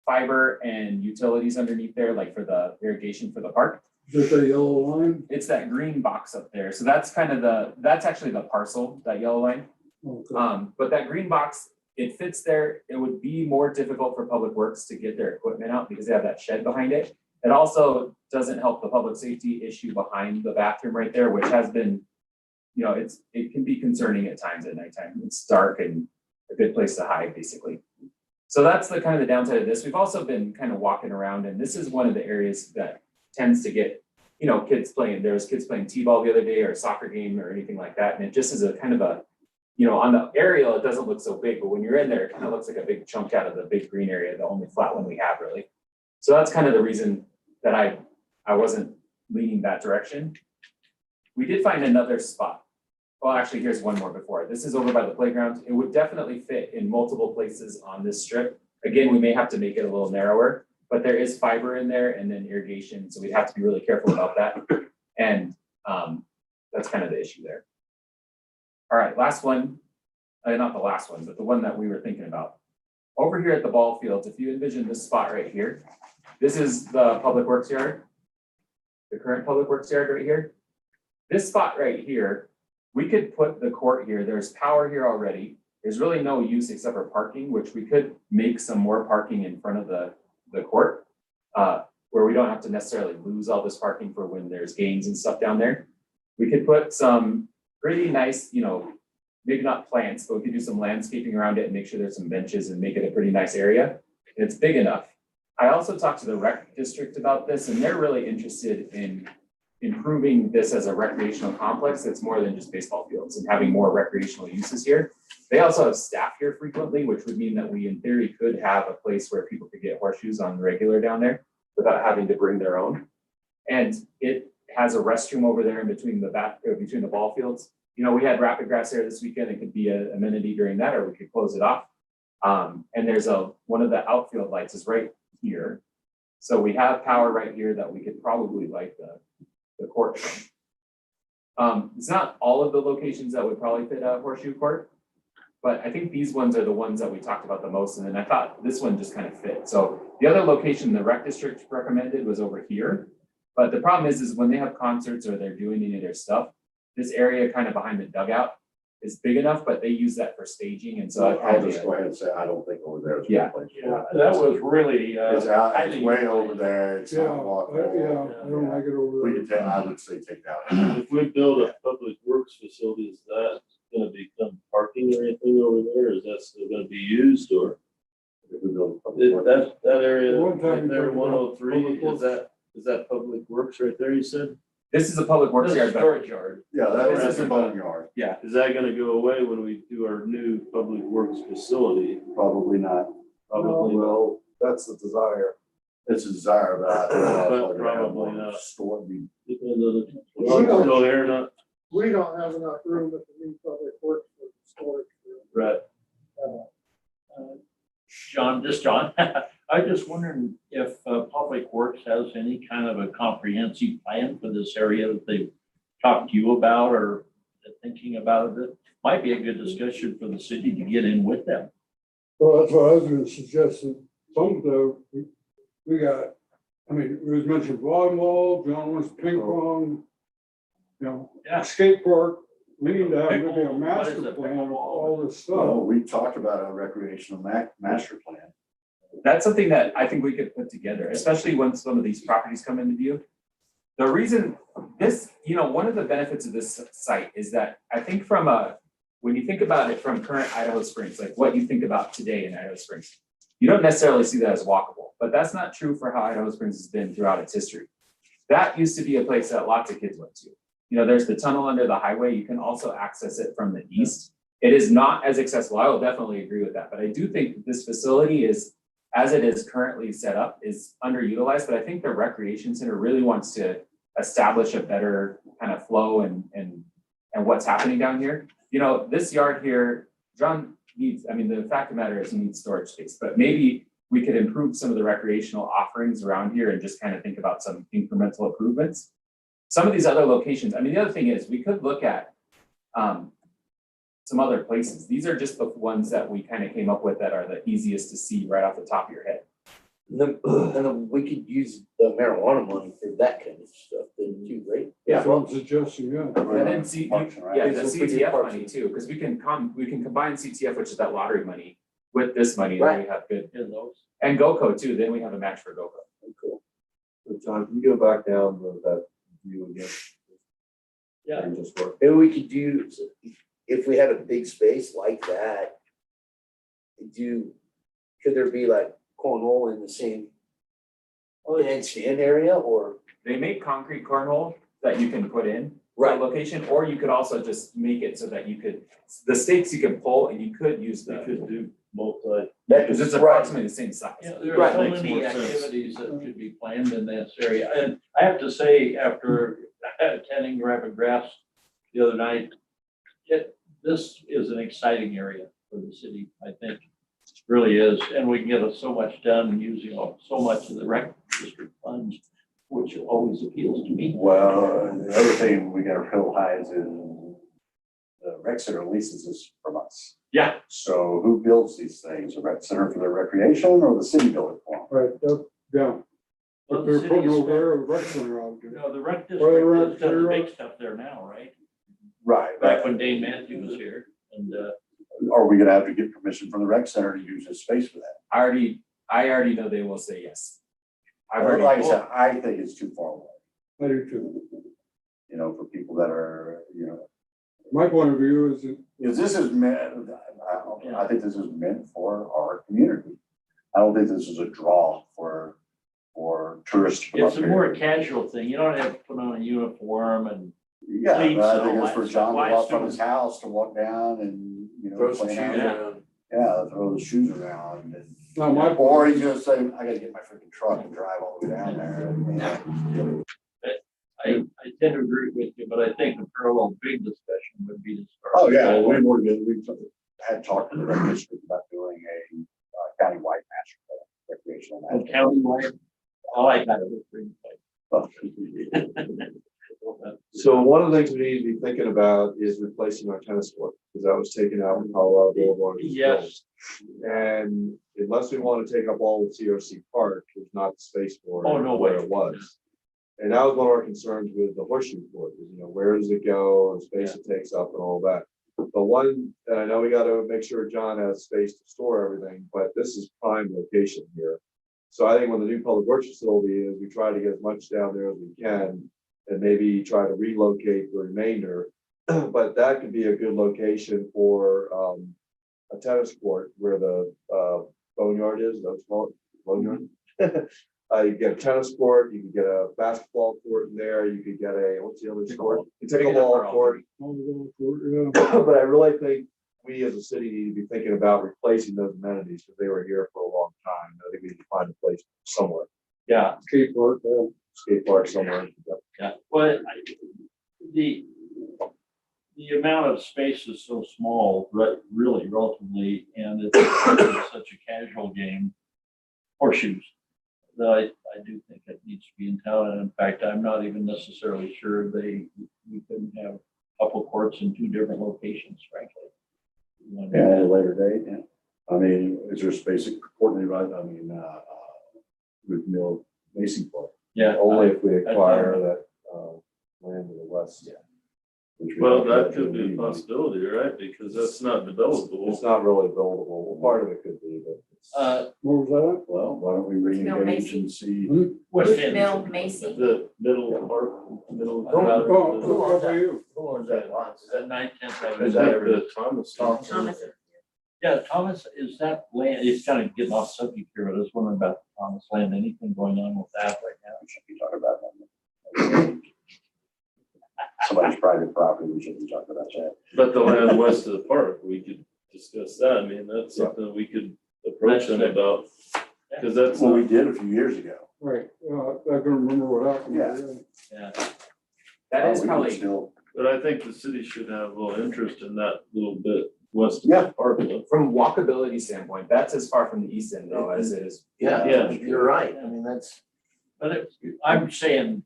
fiber and utilities underneath there, like for the irrigation for the park. Is that the yellow line? It's that green box up there. So that's kind of that's actually the parcel, that yellow line. Okay. But that green box, it fits there. It would be more difficult for Public Works to get their equipment out because they have that shed behind it. It also doesn't help the public safety issue behind the bathroom right there, which has been, you know, it can be concerning at times at nighttime. It's dark and a good place to hide, basically. So that's the kind of the downside of this. We've also been kind of walking around, and this is one of the areas that tends to get, you know, kids playing. There was kids playing t-ball the other day or a soccer game or anything like that. And it just is a kind of a, you know, on the aerial, it doesn't look so big, but when you're in there, it kind of looks like a big chunk out of the big green area, the only flat one we have really. So that's kind of the reason that I wasn't leaning that direction. We did find another spot. Well, actually, here's one more before. This is over by the playground. It would definitely fit in multiple places on this strip. Again, we may have to make it a little narrower, but there is fiber in there and then irrigation. So we'd have to be really careful about that. And that's kind of the issue there. All right, last one, not the last one, but the one that we were thinking about. Over here at the ball fields, if you envision this spot right here, this is the public works yard, the current public works yard right here. This spot right here, we could put the court here. There's power here already. There's really no use except for parking, which we could make some more parking in front of the court, where we don't have to necessarily lose all this parking for when there's games and stuff down there. We could put some pretty nice, you know, maybe not plants, but we could do some landscaping around it and make sure there's some benches and make it a pretty nice area. It's big enough. I also talked to the rec district about this, and they're really interested in improving this as a recreational complex that's more than just baseball fields and having more recreational uses here. They also have staff here frequently, which would mean that we in theory could have a place where people could get horseshoes on the regular down there without having to bring their own. And it has a restroom over there in between between the ball fields. You know, we had rapid grass there this weekend. It could be an amenity during that, or we could close it off. And there's one of the outfield lights is right here. So we have power right here that we could probably light the court from. It's not all of the locations that would probably fit a horseshoe court, but I think these ones are the ones that we talked about the most. And then I thought this one just kind of fit. So the other location the rec district recommended was over here. But the problem is when they have concerts or they're doing any of their stuff, this area kind of behind the dugout is big enough, but they use that for staging. And so I'll just go ahead and say, I don't think over there is a Yeah. good place. Yeah, that was really, It's way over there, it's Yeah, not walkable. I don't like it over We there. could take, I would say take that out. If we build a public works facility, is that gonna become parking or anything over there? Is that still gonna be used, or? If we build a public works. That area One time right you there, talked about 103, public is that public works right there, you said? this is a public works yard, but Storage yard. Yeah, that This is is a boneyard, Is that gonna go away when we do our new public works facility? probably not. Probably not. Well, that's the desire. It's a desire, but I But think probably probably more not. store. Depends on the, still here or not? We don't have enough room at the new public works for storage. Right. John, I was just wondering if Public Works has any kind of a comprehensive plan for this area that they've talked to you about or thinking about it. Might be a good discussion for the city to get in with them. Well, that's what I was gonna suggest, that some of we got, I mean, it was mentioned volleyball, John wants ping pong, you know, Yeah. skate park, we need to have maybe a Pickleball, what master is it, plan of pickleball? all this Well, stuff. we talked about a recreational master plan. that's something that I think we could put together, especially when some of these properties come into view. The reason this, you know, one of the benefits of this site is that I think when you think about it from current Idaho Springs, like what you think about today in Idaho Springs, you don't necessarily see that as walkable, but that's not true for how Idaho Springs has been throughout its history. That used to be a place that lots of kids went to. You know, there's the tunnel under the highway. You can also access it from the east. It is not as accessible. I will definitely agree with that, but I do think that this facility is, as it is currently set up, is underutilized, but I think the recreation center really wants to establish a better kind of flow and what's happening down here. You know, this yard here, John needs, I mean, the fact of the matter is he needs storage space, but maybe we could improve some of the recreational offerings around here and just kind of think about some incremental improvements. Some of these other locations, I mean, the other thing is we could look at some other places. These are just the ones that we kind of came up with that are the easiest to see right off the top of your head. And then we could use the marijuana money for that kind of stuff then too, right? That's what I'm suggesting, yeah. And then see, Parks and Rec. yeah, the It's a pretty CTF parks money and- too, because we can combine CTF, which is that lottery money, with this money, and we have good, In those. and GoCo too, then we have a match for GoCo. Cool. So John, can you go back down to that view again? Yeah. And just work. Maybe we could do, if we had a big space like that, could there be like cornhole in the same handstand area or? They make concrete cornhole that you can put in Right. that location, or you could also just make it so that you could, the stakes you can pull and you could use We the, could do multi. because it's Right. approximately the same size. Yeah, there Right, are so makes many more sense. activities that could be planned in this area. And I have to say, after attending Rapid Grass the other night, this is an exciting area for the city, I think. It really is. And we can get so much done using so much of the rec district funds, which always appeals to me. Well, the other thing we gotta realize is the rec center leases this from us. Yeah. So who builds these things? The rec center for their recreation or the city build it for them? Right, yeah. Well, If the they're city putting is- over there, a rec center out there. No, the rec Well, the rec district does the center- big stuff there now, right? Right. Back when Dane Matthews was here and, Are we gonna have to get permission from the rec center to use this space for that? I already know they will say yes. I've Like I already, said, I think it's too far away, I do too. you know, for people that are, you know, My point of view is that because this is meant, I think this is meant for our community. I don't think this is a draw for tourists to come up It's a more here. casual thing. You don't have to put on a uniform and, Yeah, cleats but I and think all it's for that John to stuff. walk from his house to walk down and, Throw some play shoes around. around. Yeah, throw the shoes around and, Now, my or he's gonna say, I gotta get my freaking truck and drive all the way down there. And, I tend to agree with you, but I think the parallel big discussion would be to start. oh, yeah, we had talked to the rec district about doing a countywide master plan, recreational Oh, master. countywide, I like that. So one of the things we need to be thinking about is replacing our tennis court, because that was taken out when Colorado Boulevard was built. Yes. And unless we want to take up all of CRC Park, there's not the space for it. Oh, no where way. it was. And that was one of our concerns with the horseshoe court, is, where does it go, and space it takes up and all that. But one, and I know we gotta make sure John has space to store everything, but this is prime location here. So I think when the new public works facility is, we try to get as much down there as we can, and maybe try to relocate the remainder. But that could be a good location for a tennis court where the boneyard is, that's called boneyard. You get a tennis court, you could get a basketball court in there, you could get what's the other sport? Pickleball court. But I really think we as a city need to be thinking about replacing those amenities, because they were here for a long time. I think we need to find a place somewhere, Yeah, skate park somewhere. yeah, but the amount of space is so small, really relatively, and it's such a casual game, horseshoes, that I do think it needs to be in town. And in fact, I'm not even necessarily sure we couldn't have a couple courts in two different locations, frankly. Yeah, at a later date, yeah. I mean, is there space accordingly, right? I mean, with Mill Mason Park. Yeah. Only if we acquire that land to the west. Yeah. Well, that could be a possibility, right? Because that's not developable. It's not really buildable. Well, part of it could be, but it's. What was that? Well, why don't we Mill re-engage Macy. and see? What's Bill Macy. The middle part, middle. What about you? Who owns that lot? Is that 9/10? Is that the Thomas? Thomas. Yeah, Thomas, is that land, it's kind of getting off subject here, but I was wondering about the Thomas land, anything going on with that right now? We should be talking about that. Somebody's private property, we shouldn't be talking about that. But the land west of the park, we could discuss that. I mean, that's something we could approach them about. Because that's, Well, we did a few years ago. Right, I can remember what happened. Yeah. Yeah, That is We could probably, still- but I think the city should have a little interest in that little bit west of Yeah. the park. though. from walkability standpoint, that's as far from the east end though as it is. Yeah, Yeah. you're right. I mean, that's. but I'm saying,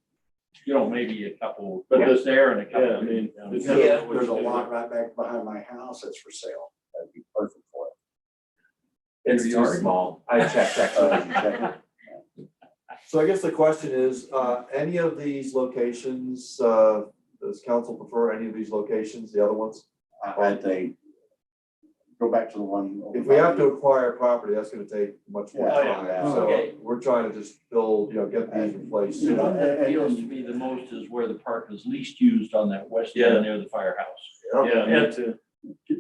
maybe a couple, but Yeah. it's there and a couple. Yeah, I mean, down it's- there. Yeah. There's a lot right back behind my house that's for sale. That'd be perfect for it. It's too small. I checked actually. So I guess the question is, any of these locations, does council prefer any of these locations, the other ones? I think, go back to the one. over If we have to by- acquire property, that's gonna take much more Yeah, oh, yeah. time. So Okay. we're trying to just build, get these in place. The one that appeals to me the most is where the park is least used on that west end near the firehouse. Yeah, me And- too.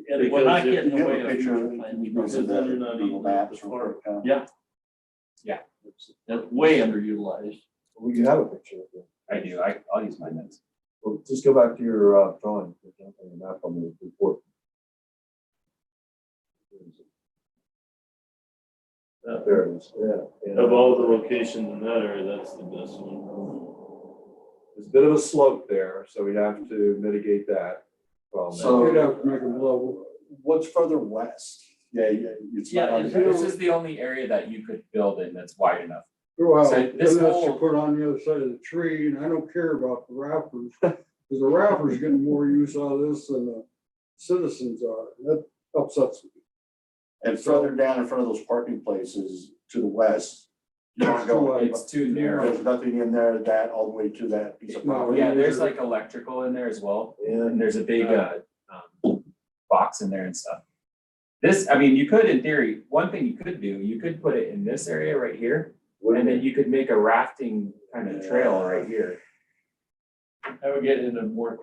And we're not Because if getting You have away a with picture, floor can plans, you go because to then the you're not Google eating Maps the real quick? Yeah. That's way underutilized. We can have a picture of it. I do, I'll use my notes. Well, just go back to your drawing, the map on the report. There it is, yeah. Of all the locations in that area, that's the best one. There's a bit of a slope there, so we have to mitigate that problem. So- You'd have to make them level. What's further west? Yeah, it's not Yeah, on is here. This is the only area that you could build in that's wide enough. Well, So then this that's to whole- put on the other side of the tree, and I don't care about the rafters, because the rafters getting more use out of this than the citizens are. That upsets me. And further down in front of those parking places to the west. you don't go- It's too narrow. There's nothing in there that all the way to that piece of No, property. Yeah, there's like electrical in there as well, Yeah. and there's a big box in there and stuff. This, I mean, you could, in theory, one thing you could do, you could put it in this area right here, and then you could make a rafting kind of trail right here. I would get into more.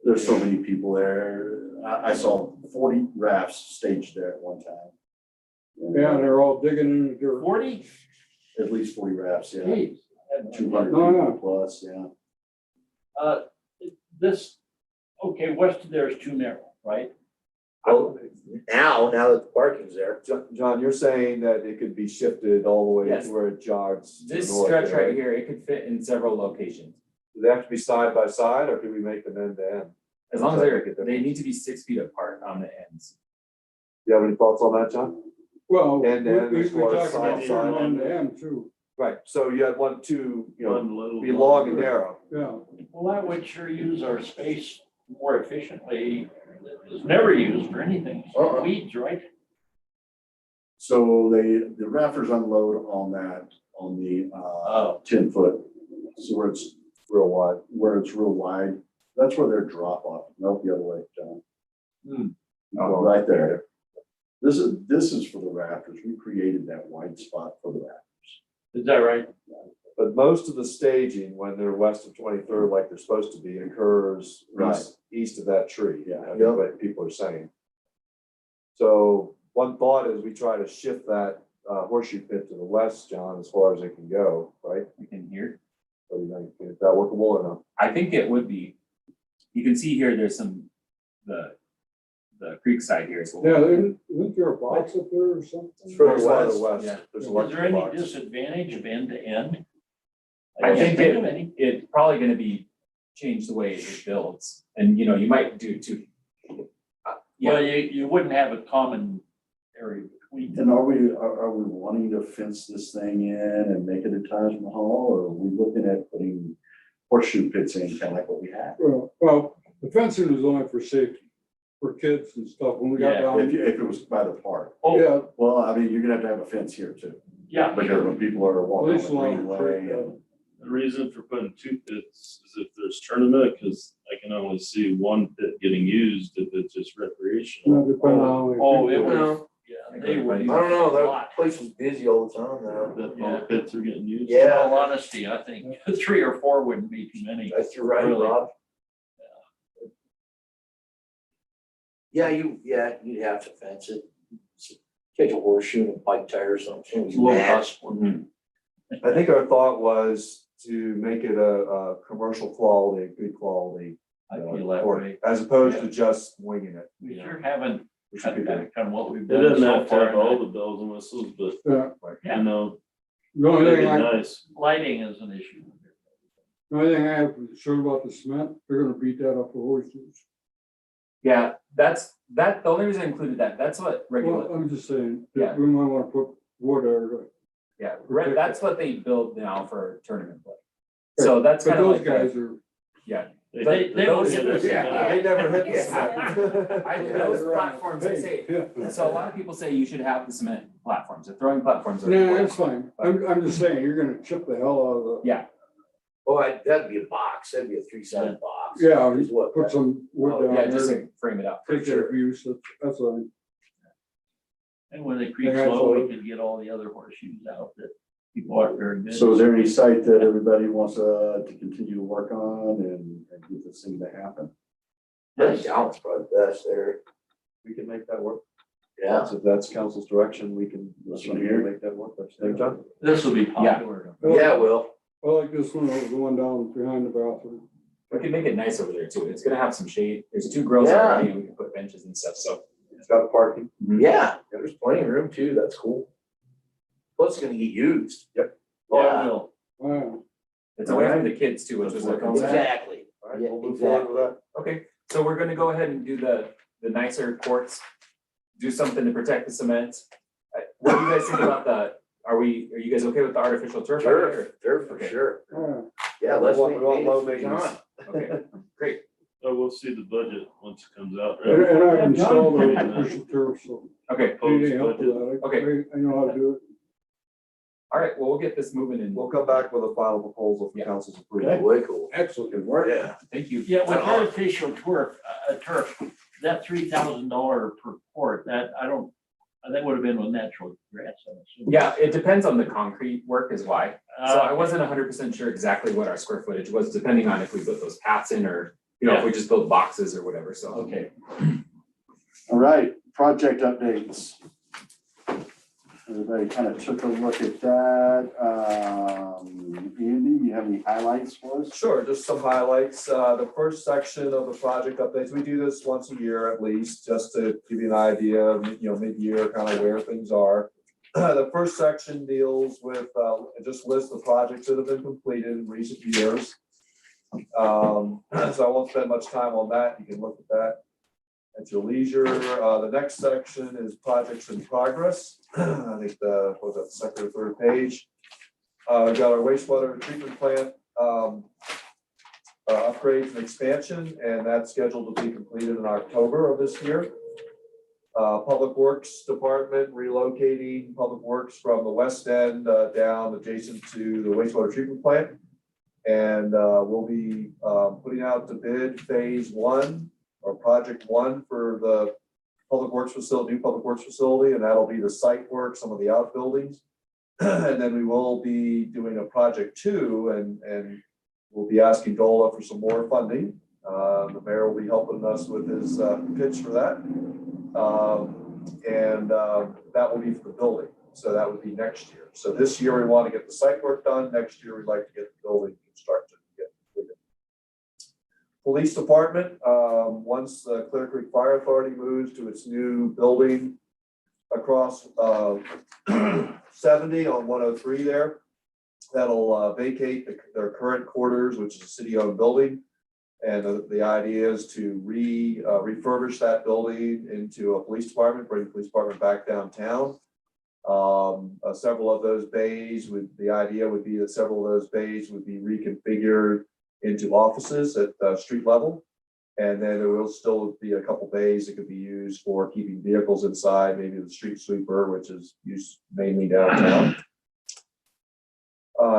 There's so many people there. I saw 40 rafts staged there at one time. Yeah, they're all digging in the dirt. 40? At least 40 rafts, yeah, Geez. 200 No, no. people plus, yeah. This, okay, west of there is too narrow, right? Well, now that the parking's there. John, you're saying that it could be shifted all the way Yes. to where it jogs to the This north stretch there, right here, it could fit in several locations. Do they have to be side by side, or can we make them end to end? As long as Does that make a they difference? need to be 6 feet apart on the ends. Do you have any thoughts on that, John? Well, we And then as far as talked about side- certain side- end to end too, Right, so you had 1, 2, you know, One little. be long and narrow. yeah. Well, that would sure use our space more efficiently. It's never used for anything, Uh-uh. weeds, right? So the rafters unload on that, on the, Oh. 10-foot. So where it's Real wide. real wide, that's where their drop off, nope, the other way, John. Oh, Right there. This is for the rafters. We created that wide spot for the rafters. Is that right? But most of the staging, when they're west of 23rd, like they're supposed to be, occurs Right. east of that tree. Yeah. I think what people are saying. So one thought is we try to shift that horseshoe pit to the west, John, as far as it can go, right? You can hear. What do you think? Is that workable or no? I think it would be. You can see here, there's some, the creek side here is a Yeah, little. isn't there a box up there or something? It's further There's a lot of west. Yeah. There's a Is lot there any box. disadvantage of end to end? I can't think of any. it's probably gonna be changed the way it builds, and you know, you might do two. Yeah, Well, you wouldn't have a common area between. And are we wanting to fence this thing in and make it a Taj Mahal, or are we looking at putting horseshoe pits in, kind of like what we had? Well, the fencing is only for safety, for kids and stuff, when we got Yeah, down. If it was by the park. Oh, Yeah, Well, I mean, you're gonna have a fence here too, yeah, because when people are walking on Police the line, greenway yeah. and. The reason for putting 2 pits is if there's tournament, because I can only see 1 pit getting used if it's just recreational. not depending on how many oh, it people- was, yeah, they were. I don't know, that place was busy all the time now. That Yeah. all pits are getting used. In Yeah. all honesty, I think 3 or 4 wouldn't be too many. That's your right, Really? Rob. Yeah, you'd have to fence it. Take a horseshoe and a bike tire or something. It's a little possible. I think our thought was to make it a commercial quality, a good quality. I feel that court, way. as opposed to just winging it. We sure haven't Which cut would be good. back on what we've It done doesn't so have to have far. all the bells and whistles, but Yeah, you know, the only make thing it I, nice. Lighting is an issue. the only thing I have concern about the cement, they're gonna beat that up for horseshoes. yeah, the only reason I included that, that's what regular, Well, I'm just saying, Yeah. that we might wanna put wood there, yeah, that's what they build now for tournament play. So that's but kind of those like, guys the- are, yeah. They don't get this. They never hit the Yeah. cement. I those platforms, I say, yeah. so a lot of people say you should have the cement platforms, the throwing platforms are. No, that's fine, I'm just saying, you're gonna chip the hell out of the. Yeah, Oh, that'd be a box, that'd be a 3-sided box. Yeah, Is what, put some wood down yeah, just there, to frame it up. take their abuse, that's fine. And when they creep Yeah, slow, we absolutely. could get all the other horseshoes out that people aren't very good. So is there any site that everybody wants to continue to work on and get this thing to happen? I think Dallas probably the best there. We can make that work. Yeah. So if that's council's direction, we can, This we one can here? make that work. Don't you think, John? This will be popular. Yeah, well, I like this one, the one down behind the bathroom. We can make it nice over there too. It's gonna have some shade. There's 2 grills Yeah. already, and we can put benches and stuff, so. It's got parking. yeah, there's plenty of room too, that's cool. Plus, it's gonna get used. Yeah, it will. Wow. It's away from the kids too, which was Let's a work on that. Exactly. All right, Yeah, we'll move forward with that. Okay, so we're gonna go ahead and do the nicer courts. Do something to protect the cement. What do you guys think about are you guys okay with the artificial turf? out there? Turf for Okay. sure. Yeah. Yeah, let's We make want low it maintenance. John. Okay, great. So we'll see the budget once it comes out. And right? I installed the artificial turf, so Okay, anything help with that, Okay. I know how to do it. all right, well, we'll get this moving and We'll come back with a final proposal for Yeah. council's approval. Way cool. Excellent. Good work. Yeah. thank you. Yeah, with artificial turf, that $3,000 per quart, that would have been with natural grass, I'm assuming. Yeah, it depends on the concrete work is why. So I Uh, wasn't 100% sure exactly what our square footage was, depending on if we put those paths in or, you know, if we just build boxes or whatever, so. Okay. All right, project updates. everybody kind of took a look at that. Andy, you have any highlights for us? Sure, just some highlights. The first section of the project updates, we do this once a year at least, just to give you an idea of, mid-year, kind of where things are. The first section deals with, just lists the projects that have been completed in recent years. So I won't spend much time on that. You can look at that at your leisure. The next section is projects in progress. I think was that the second or third page? We've got our wastewater treatment plant upgrades and expansion, and that's scheduled to be completed in October of this year. Public Works Department relocating Public Works from the west end down adjacent to the wastewater treatment plant. And we'll be putting out the bid phase 1 or project 1 for the public works facility, new public works facility, and that'll be the site work, some of the outbuildings. And then we will be doing a project 2, and we'll be asking DOLA for some more funding. The mayor will be helping us with his pitch for that. That will be for the building. So that would be next year. So this year we want to get the site work done. Next year we'd like to get the building constructed and get completed. Police department, once the Clear Creek Fire Authority moves to its new building across 70 on 103 there, that'll vacate their current quarters, which is a city-owned building. And the idea is to refurbish that building into a police department, bring the police department back downtown. Several of those bays the idea would be that several of those bays would be reconfigured into offices at street level. And then there will still be a couple bays that could be used for keeping vehicles inside, maybe the street sweeper, which is used mainly downtown.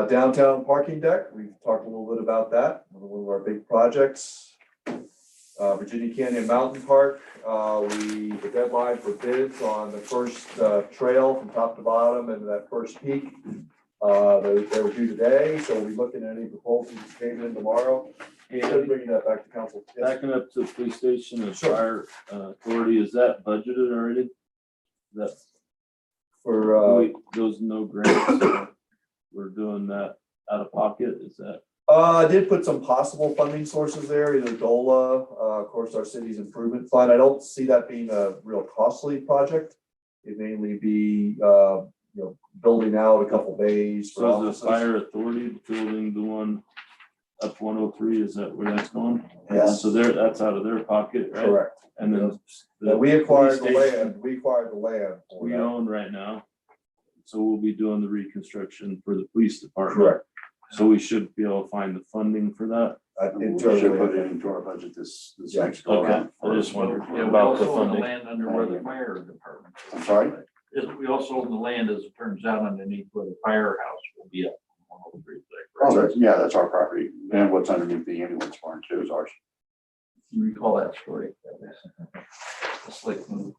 Downtown parking deck, we've talked a little bit about that, one of our big projects. Virginia Canyon Mountain Park, the deadline for bids on the first trail from top to bottom and that first peak, they were due today, so we'll be looking at any proposals that came in tomorrow. And bringing that back to council. Yes. Backing up to the police station and fire authority, is that budgeted already? That For those no grants, we're doing that out of pocket, is that? I did put some possible funding sources there, either DOLA, of course, our city's improvement fund. I don't see that being a real costly project. It mainly be, building out a couple bays. For So is offices. the fire authority building the one up 103, is that where that's going? Yes. So that's out of their pocket, right? Correct. And then We acquired the police station land, we acquired the land. for we that. own right now. So we'll be doing the reconstruction for the police department. Correct. So we should be able to find the funding for that. We should put it into our budget this Yeah. next go Okay, around. I just wondered Yeah, we about the also own the funding. land under where the fire department. I'm sorry? We also own the land, as it turns out, underneath where the firehouse will be up. on 103, Oh, that's our property. And what's underneath the ambulance barn too is ours. You recall that story? A slick move.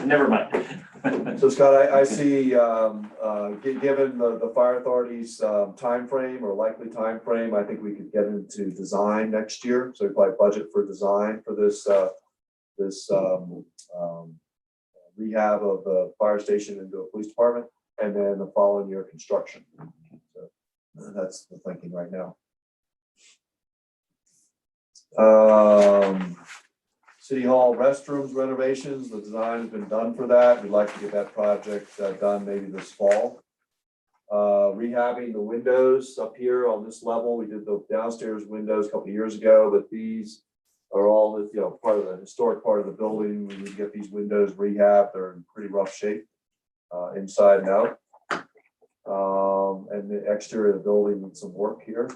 Never mind. So Scott, I see, given the fire authority's timeframe or likely timeframe, I think we could get into design next year. So we probably budget for design for this rehab of the fire station into a police department, and then the following year construction. So that's the thinking right now. City Hall restrooms renovations, the design has been done for that. We'd like to get that project done maybe this fall. Rehabbing the windows up here on this level. We did the downstairs windows a couple of years ago, but these are all, part of the historic part of the building. We need to get these windows rehabbed. They're in pretty rough shape, inside and out. And the exterior of the building needs some work here.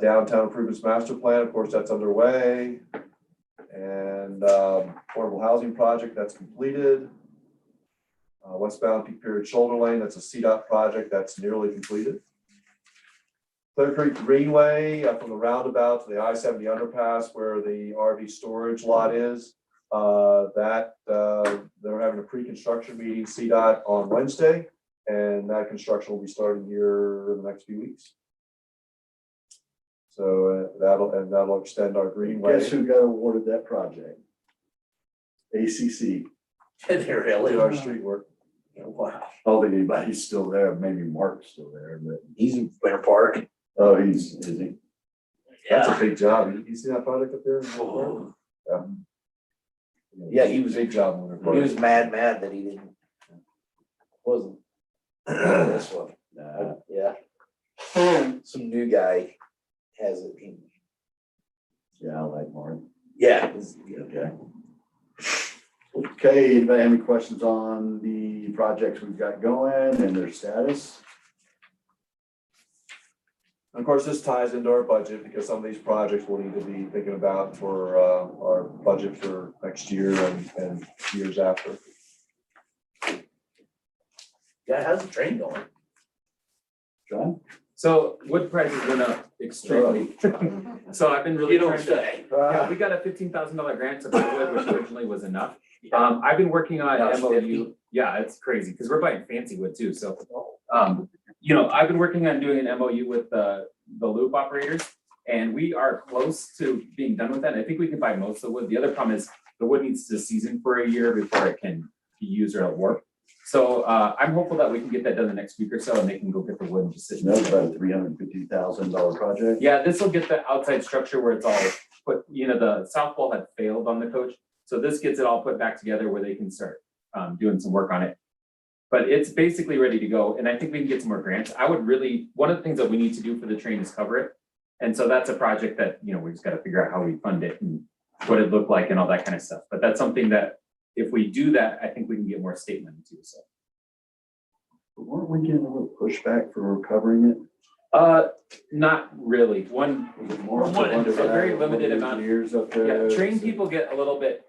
Downtown improvements master plan, of course, that's underway. And affordable housing project, that's completed. Westbound peak period shoulder lane, that's a CDOT project, that's nearly completed. Clear Creek Greenway, from the roundabout to the I-70 underpass where the RV storage lot is. They're having a pre-construction meeting, CDOT, on Wednesday. And that construction will be starting here in the next few weeks. So that'll extend our greenway. Guess who got awarded that project? ACC. Did they really? Did our street work. Wow. I don't think anybody's still there, maybe Mark's still there, but, He's in Winter Park. oh, is he? That's a big job. You see that project up there? in Winter Park? Yeah, he was- Big job in Winter He Park. was mad that he didn't. Wasn't. This one, yeah. Some new guy has it. Yeah, I like Mark. Yeah. Okay. Okay, anybody have any questions on the projects we've got going and their status? Of course, this ties into our budget because some of these projects we'll need to be thinking about for our budget for next year and years after. Yeah, how's the train going? John? So wood prices went up extremely. So I've been really You don't trying to. say. Yeah, we got a $15,000 grant to buy wood, which originally was enough. I've been working on Now it's MOU. 50. Yeah, it's crazy because we're buying fancy wood too. So, I've been working on doing an MOU with the loop operators. And we are close to being done with that. I think we can buy most of the wood. The other problem is the wood needs to season for a year before it can be used or warp. So I'm hopeful that we can get that done the next week or so and they can go get the wood and just sit. That's about a $350,000 project. Yeah, this will get the outside structure where it's all put, the south wall had failed on the coach. So this gets it all put back together where they can start doing some work on it. But it's basically ready to go. And I think we can get some more grants. One of the things that we need to do for the train is cover it. And so that's a project that, we just got to figure out how we fund it and what it looked like and all that kind of stuff. But that's something that if we do that, I think we can get more state money too, so. Weren't we getting a little pushback for recovering it? Not really. One, a very limited amount. Years up there. Yeah, train people get a little bit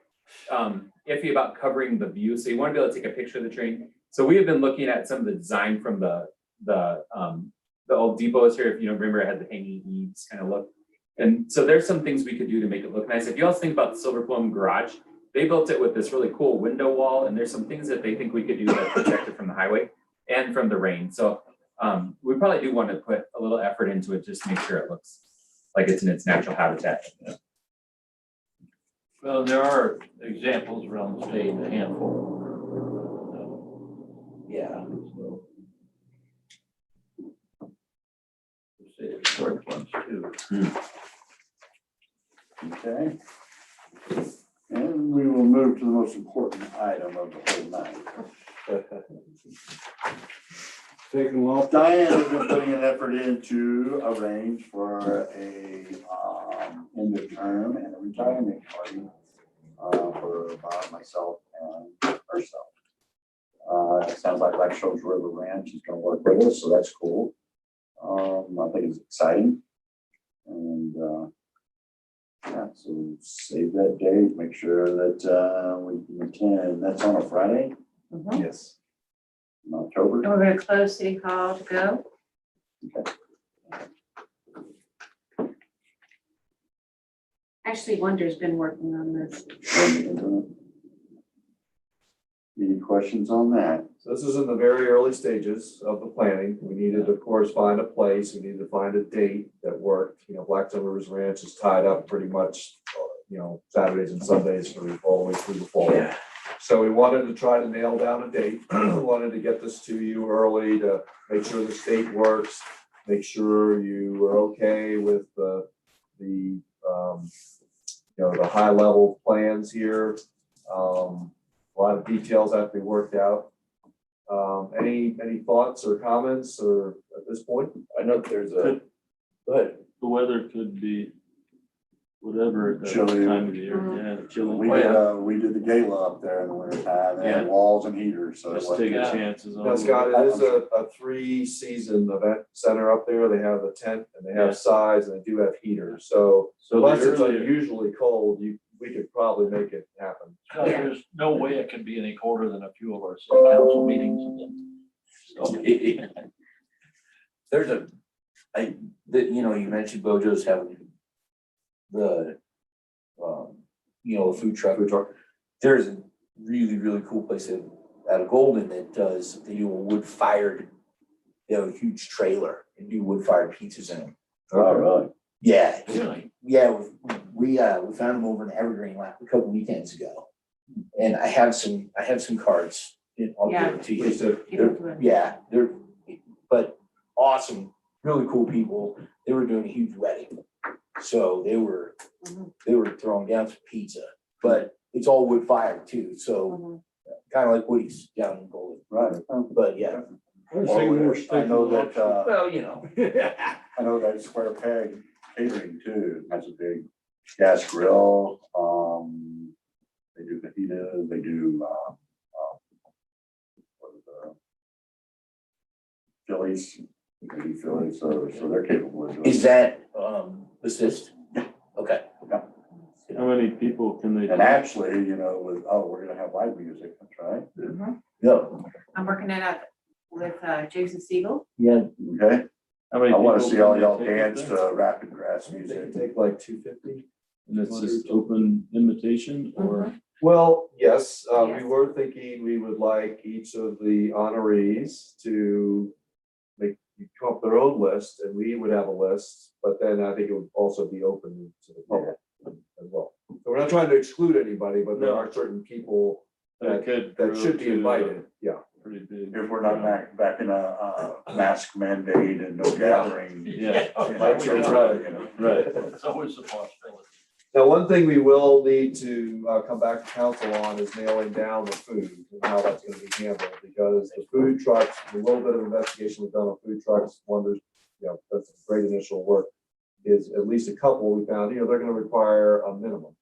iffy about covering the view, so you want to be able to take a picture of the train. So we have been looking at some of the design from the old depots here. If you remember, it had the hanging eaves kind of look. And so there's some things we could do to make it look nice. If you also think about the Silver Plum garage, they built it with this really cool window wall, and there's some things that they think we could do that protect it from the highway and from the rain. So we probably do want to put a little effort into it just to make sure it looks like it's in its natural habitat. Well, there are examples around the state, a handful. Yeah. So. Say historic ones too. Okay. And we will move to the most important item of the whole night. Taking off. Diane has been putting an effort in to arrange for a end of term and a retirement party for Bob, myself, and herself. It sounds like Black Shoals River Ranch is gonna work with us, so that's cool. I think it's exciting. And yeah, so save that date, make sure that we can attend. That's on a Friday Yes. in October. And we're gonna close City Hall to go. Actually, Wonder's been working on this. Any questions on that? So this is in the very early stages of the planning. We needed, of course, find a place. We needed to find a date that worked. Blackstone Rivers Ranch is tied up pretty much, Saturdays and Sundays for all the way through the fall. Yeah. So we wanted to try to nail down a date. Wanted to get this to you early to make sure the state works, make sure you are okay with the high level plans here. A lot of details have to be worked out. Any thoughts or comments or at this point? I know there's a, go ahead. The weather could be whatever at that Chilly. time of the year, yeah, chilly. We did the gala up there in the winter time, and had walls and heaters, so. it Just wasn't- taking chances on. Now, Scott, it is a 3-season event center up there. They have a tent and they have sides and they do have heaters. So So unless the it's earlier- unusually cold, we could probably make it happen. There's no way it can be any colder than a few of our city council meetings. So, There's you mentioned Bojo's having the, the food truck. There's a really, really cool place out of Golden that they do a wood-fired, they have a huge trailer and do wood-fired pizzas in them. Oh, really? Yeah, Really? yeah, we found them over in Evergreen a couple weekends ago. And I have some cards. I'll give it to you. Please do. Give it to him. Yeah, but awesome, really cool people. They were doing a huge wedding. So they were throwing down some pizza, but it's all wood fired too, so kind of like Woody's down in Golden. Right. But yeah, I've seen more I know that, well, you know, I know that Square Peg Catering too, has a big gas grill, they do fajitas, they do, what is it, Phillies, they do Phillies, so they're capable of doing. is that assist? Okay. How many people can they? And actually, you know, we're gonna have live music, that's right, No, I'm working it out with Jason Siegel. yeah, okay? How many I wanna people see all can y'all they take dance there? to rapid grass They music. can take like 250. And it's just open invitation or? Well, yes, we Yes. were thinking we would like each of the honorees to come up with their own list, and we would have a list, but then I think it would also be open to the public as well. So we're not trying to exclude anybody, but there No. are certain people That could. that should grow be to a invited, yeah. Pretty big. If we're not back in a mask mandate and no gathering. Yeah. Like, so, you know. Right. It's always a possibility. Now, one thing we will need to come back to council on is nailing down the food and how that's gonna be handled, because the food trucks, a little bit of investigation we've done on food trucks, wonders, that's great initial work, is at least a couple we found, they're gonna require a minimum.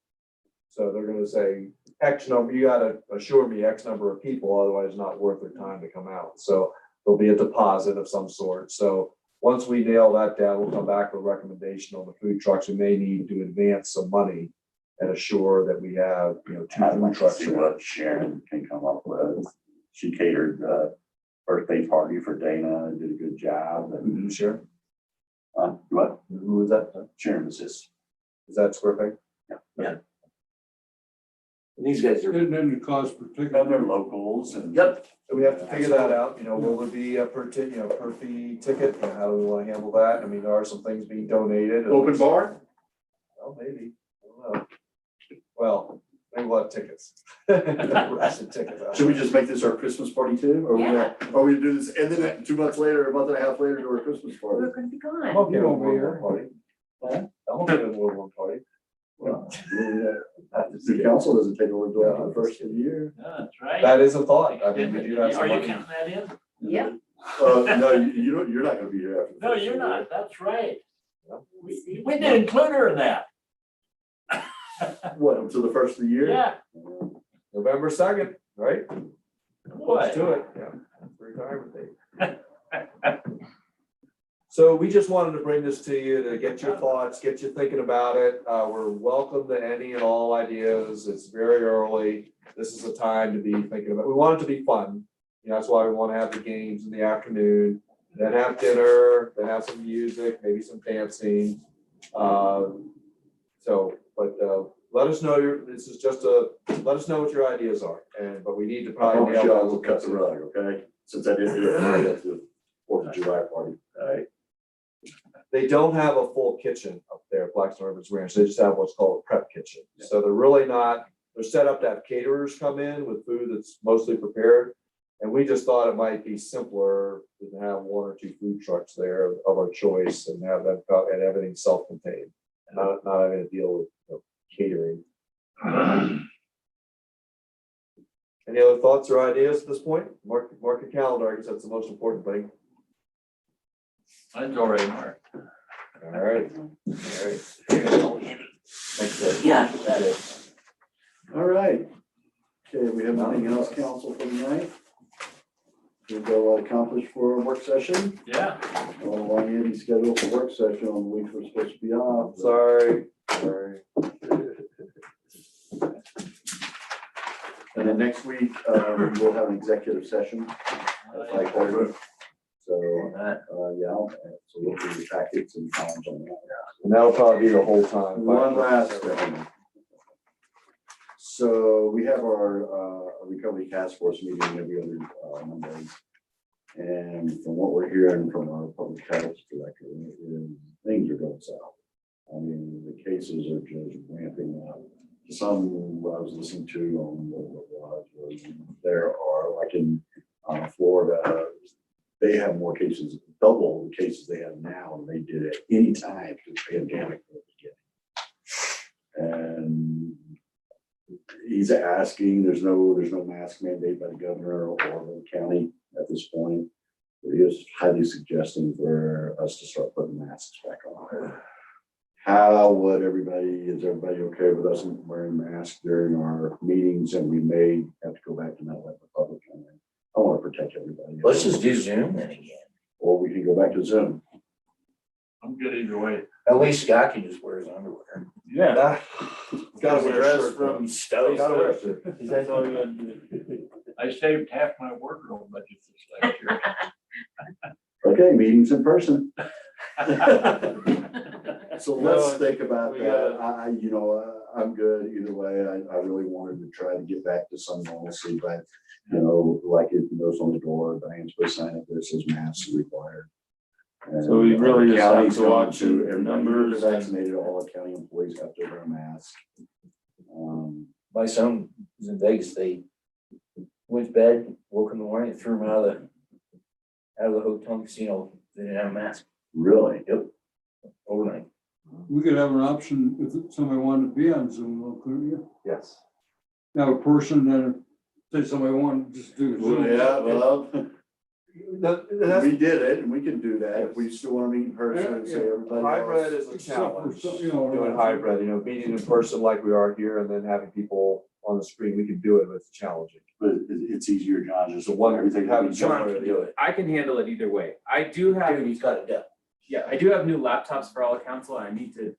So they're gonna say X number, you gotta assure me X number of people, otherwise it's not worth their time to come out. So there'll be a deposit of some sort. So once we nail that down, we'll come back with a recommendation on the food trucks. We may need to advance some money and assure that we have, 2 I'd food like to trucks. see what Sharon can come up with. She catered the birthday party for Dana and did a good job. And Who's Sharon? what? Who was that? Sharon was this. Is that Square Peg? and these guys are, And then the cost per ticket. And they're locals and. yep, We have to figure that out, will it be a per fee ticket, and how do we wanna handle that? I mean, there are some things being donated. Open bar? Well, maybe, I don't know. Well, maybe we'll have tickets. Rationed tickets. Should we just make this our Christmas party too? Or we do this and then 2 months later, a month and a half later, do our Christmas party? We're gonna be I'm gone. okay You with won't be more here. than one party. I'm okay with more than one party. Well, the council doesn't take over until the first of the year. Yeah, that's right. That is a thought, I mean, we do have some Are you money. counting that in? Yep. No, you don't, you're not gonna be here after. the No, first of you're the year. not, that's right. We did include her in that. What, until the first of the year? Yeah, November 2nd, right? boy. Let's do it, yeah, retirement date. So we just wanted to bring this to you to get your thoughts, get you thinking about it. We're welcome to any and all ideas. It's very early. This is a time to be thinking about, we want it to be fun. That's why we want to have the games in the afternoon, then have dinner, then have some music, maybe some dancing. Let us know this is just let us know what your ideas are, but we need to I probably promise nail you I that. will cut the rug, okay? Since I didn't do it at the Fourth of July party. All right. They don't have a full kitchen up there at Blackstone Urban's Ranch. They just have what's called a prep kitchen. So they're really not, they're set up to have caterers come in with food that's mostly prepared. And we just thought it might be simpler to have 1 or 2 food trucks there of our choice and have them, and everything self-contained. Not having to deal with catering. Any other thoughts or ideas at this point? Mark your calendar, I guess that's the most important thing. Mine's already marked. All right. Yeah. All right. Okay, we have nothing else, council, for tonight? We've got a lot accomplished for our work session. Yeah. Long in schedule for work session on the weeks we're supposed to be off. Sorry. And then next week, we'll have an executive session at 5:30. So, so we'll do the packets and times on that. And that'll probably be the whole time. One last thing. So we have our recovery task force meeting every other Monday. And from what we're hearing from our public health director, things are going south. I mean, the cases are just ramping up some I was listening to on was there are, like in Florida, they have more cases, double the cases they have now, and they did it any time through the pandemic. And he's asking, there's no mask mandate by the governor or the county at this point. But he is highly suggesting for us to start putting masks back on. How would is everybody okay with us wearing masks during our meetings? And we may have to go back to not let the public come in. I want to protect everybody. Let's just do Zoom then again. Or we can go back to Zoom. I'm good either way. At least Scott can just wear his underwear. Yeah. Gotta wear a Dress shirt, from though. Stove. Gotta wear a shirt. That's all you gotta do. I saved half my wardrobe budget this last year. Okay, meetings in person. So let's No, think about we that. gotta- I'm good either way. I really wanted to try to get back to some normalcy, but like it goes on the door, Diane's put a sign up that says masks required. And So we really just have county's to going watch the everybody numbers who's vaccinated, all the county employees have to wear a mask. My son was in Vegas, they went to bed, woke in the morning, threw him out of the hotel casino, they didn't have a mask. Really? Yep. Overnight. We could have an option if somebody wanted to be on Zoom, though, couldn't you? Yes. Have a person then, say somebody wanted to just do Zoom. Well, That's we did it, and we can do that if we still want to meet in person and say everybody. hybrid else. is a Except for challenge, some, you know, doing hybrid, meeting in person like we are here and then having people on the screen, we can do it, but it's challenging. But it's easier, John, just So one, everything. having John someone can to do it. I can handle it either way. I do have, Dude, he's got it done. yeah, I do have new laptops for all the council, and I need to,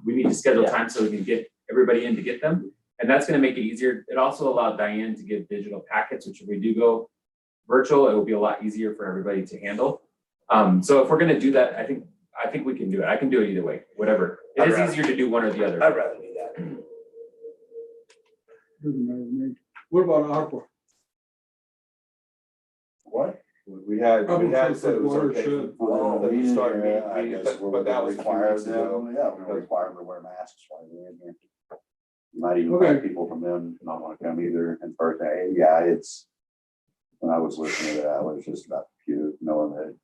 we need to schedule time so we can get everybody in to get them. And that's gonna make it easier. It also allowed Diane to give digital packets, which if we do go virtual, it will be a lot easier for everybody to handle. So if we're gonna do that, I think we can do it. I can do it either way, whatever. It is easier to do one or the other. I'd rather do that. Doesn't matter to me. What about Aqua? What? We had said it was okay. Watershed. That we started I meeting, guess but that was required required ago. them, yeah, we're required to wear masks while we're in here. You might even Okay. find people from them not want to come either in person. Yeah, it's, when I was listening to that, I was just about to puke, knowing that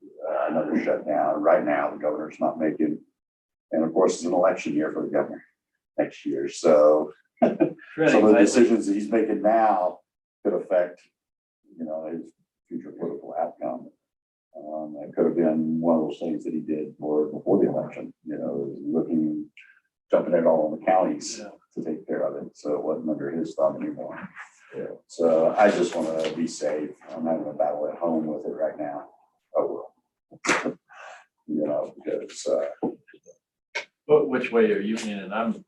another shutdown. Right now, the governor's not making, and of course, it's an election year for the governor next year, so some of the decisions that he's making now could affect, his future political outcome. It could have been one of those things that he did before the election, jumping it all on the counties to take care of it, so it wasn't under his thumb anymore. Yeah. So I just want to be safe. I'm having a battle at home with it right now. Oh, well. Because But which way are you leaning? I'm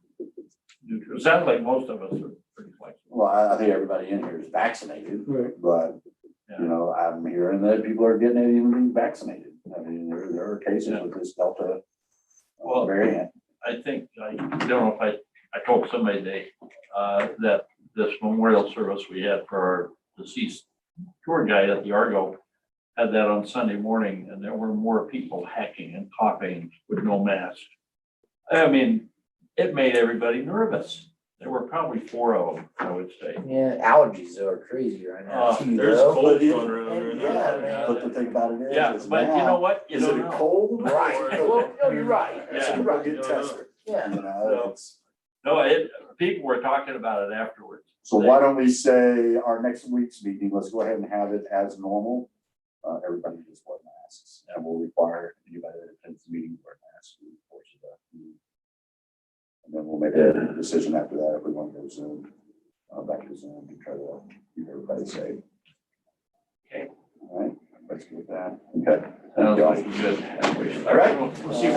neutral. It sounds like most of us are pretty flexible. well, I think everybody in here is vaccinated, Right. but I'm hearing that people are getting it even being vaccinated. I mean, there are cases with this Delta variant. I think, I don't know if I told somebody that this memorial service we had for our deceased tour guide at the Argo had that on Sunday morning, and there were more people hacking and coughing with no mask. I mean, it made everybody nervous. There were probably 4 of them, I would say. Yeah, allergies are crazy right now. too, There's though. cold going around right now. Yeah, man. But the thing about it is But you now, know what? You is don't it know. cold? Right, well, no, you're right. Yeah. So You're go right. get tested. Yeah. It's. No, people were talking about it afterwards. So why don't we say our next week's meeting, let's go ahead and have it as normal. Everybody just wear masks, and we'll require anybody that attends the meeting to wear masks. through the course of that meeting. And then we'll make a decision after that if we want to go Zoom, back to Zoom to try to keep everybody safe. Okay. All right, let's get that. Okay. Sounds Thank like you. a good. All right. We'll see where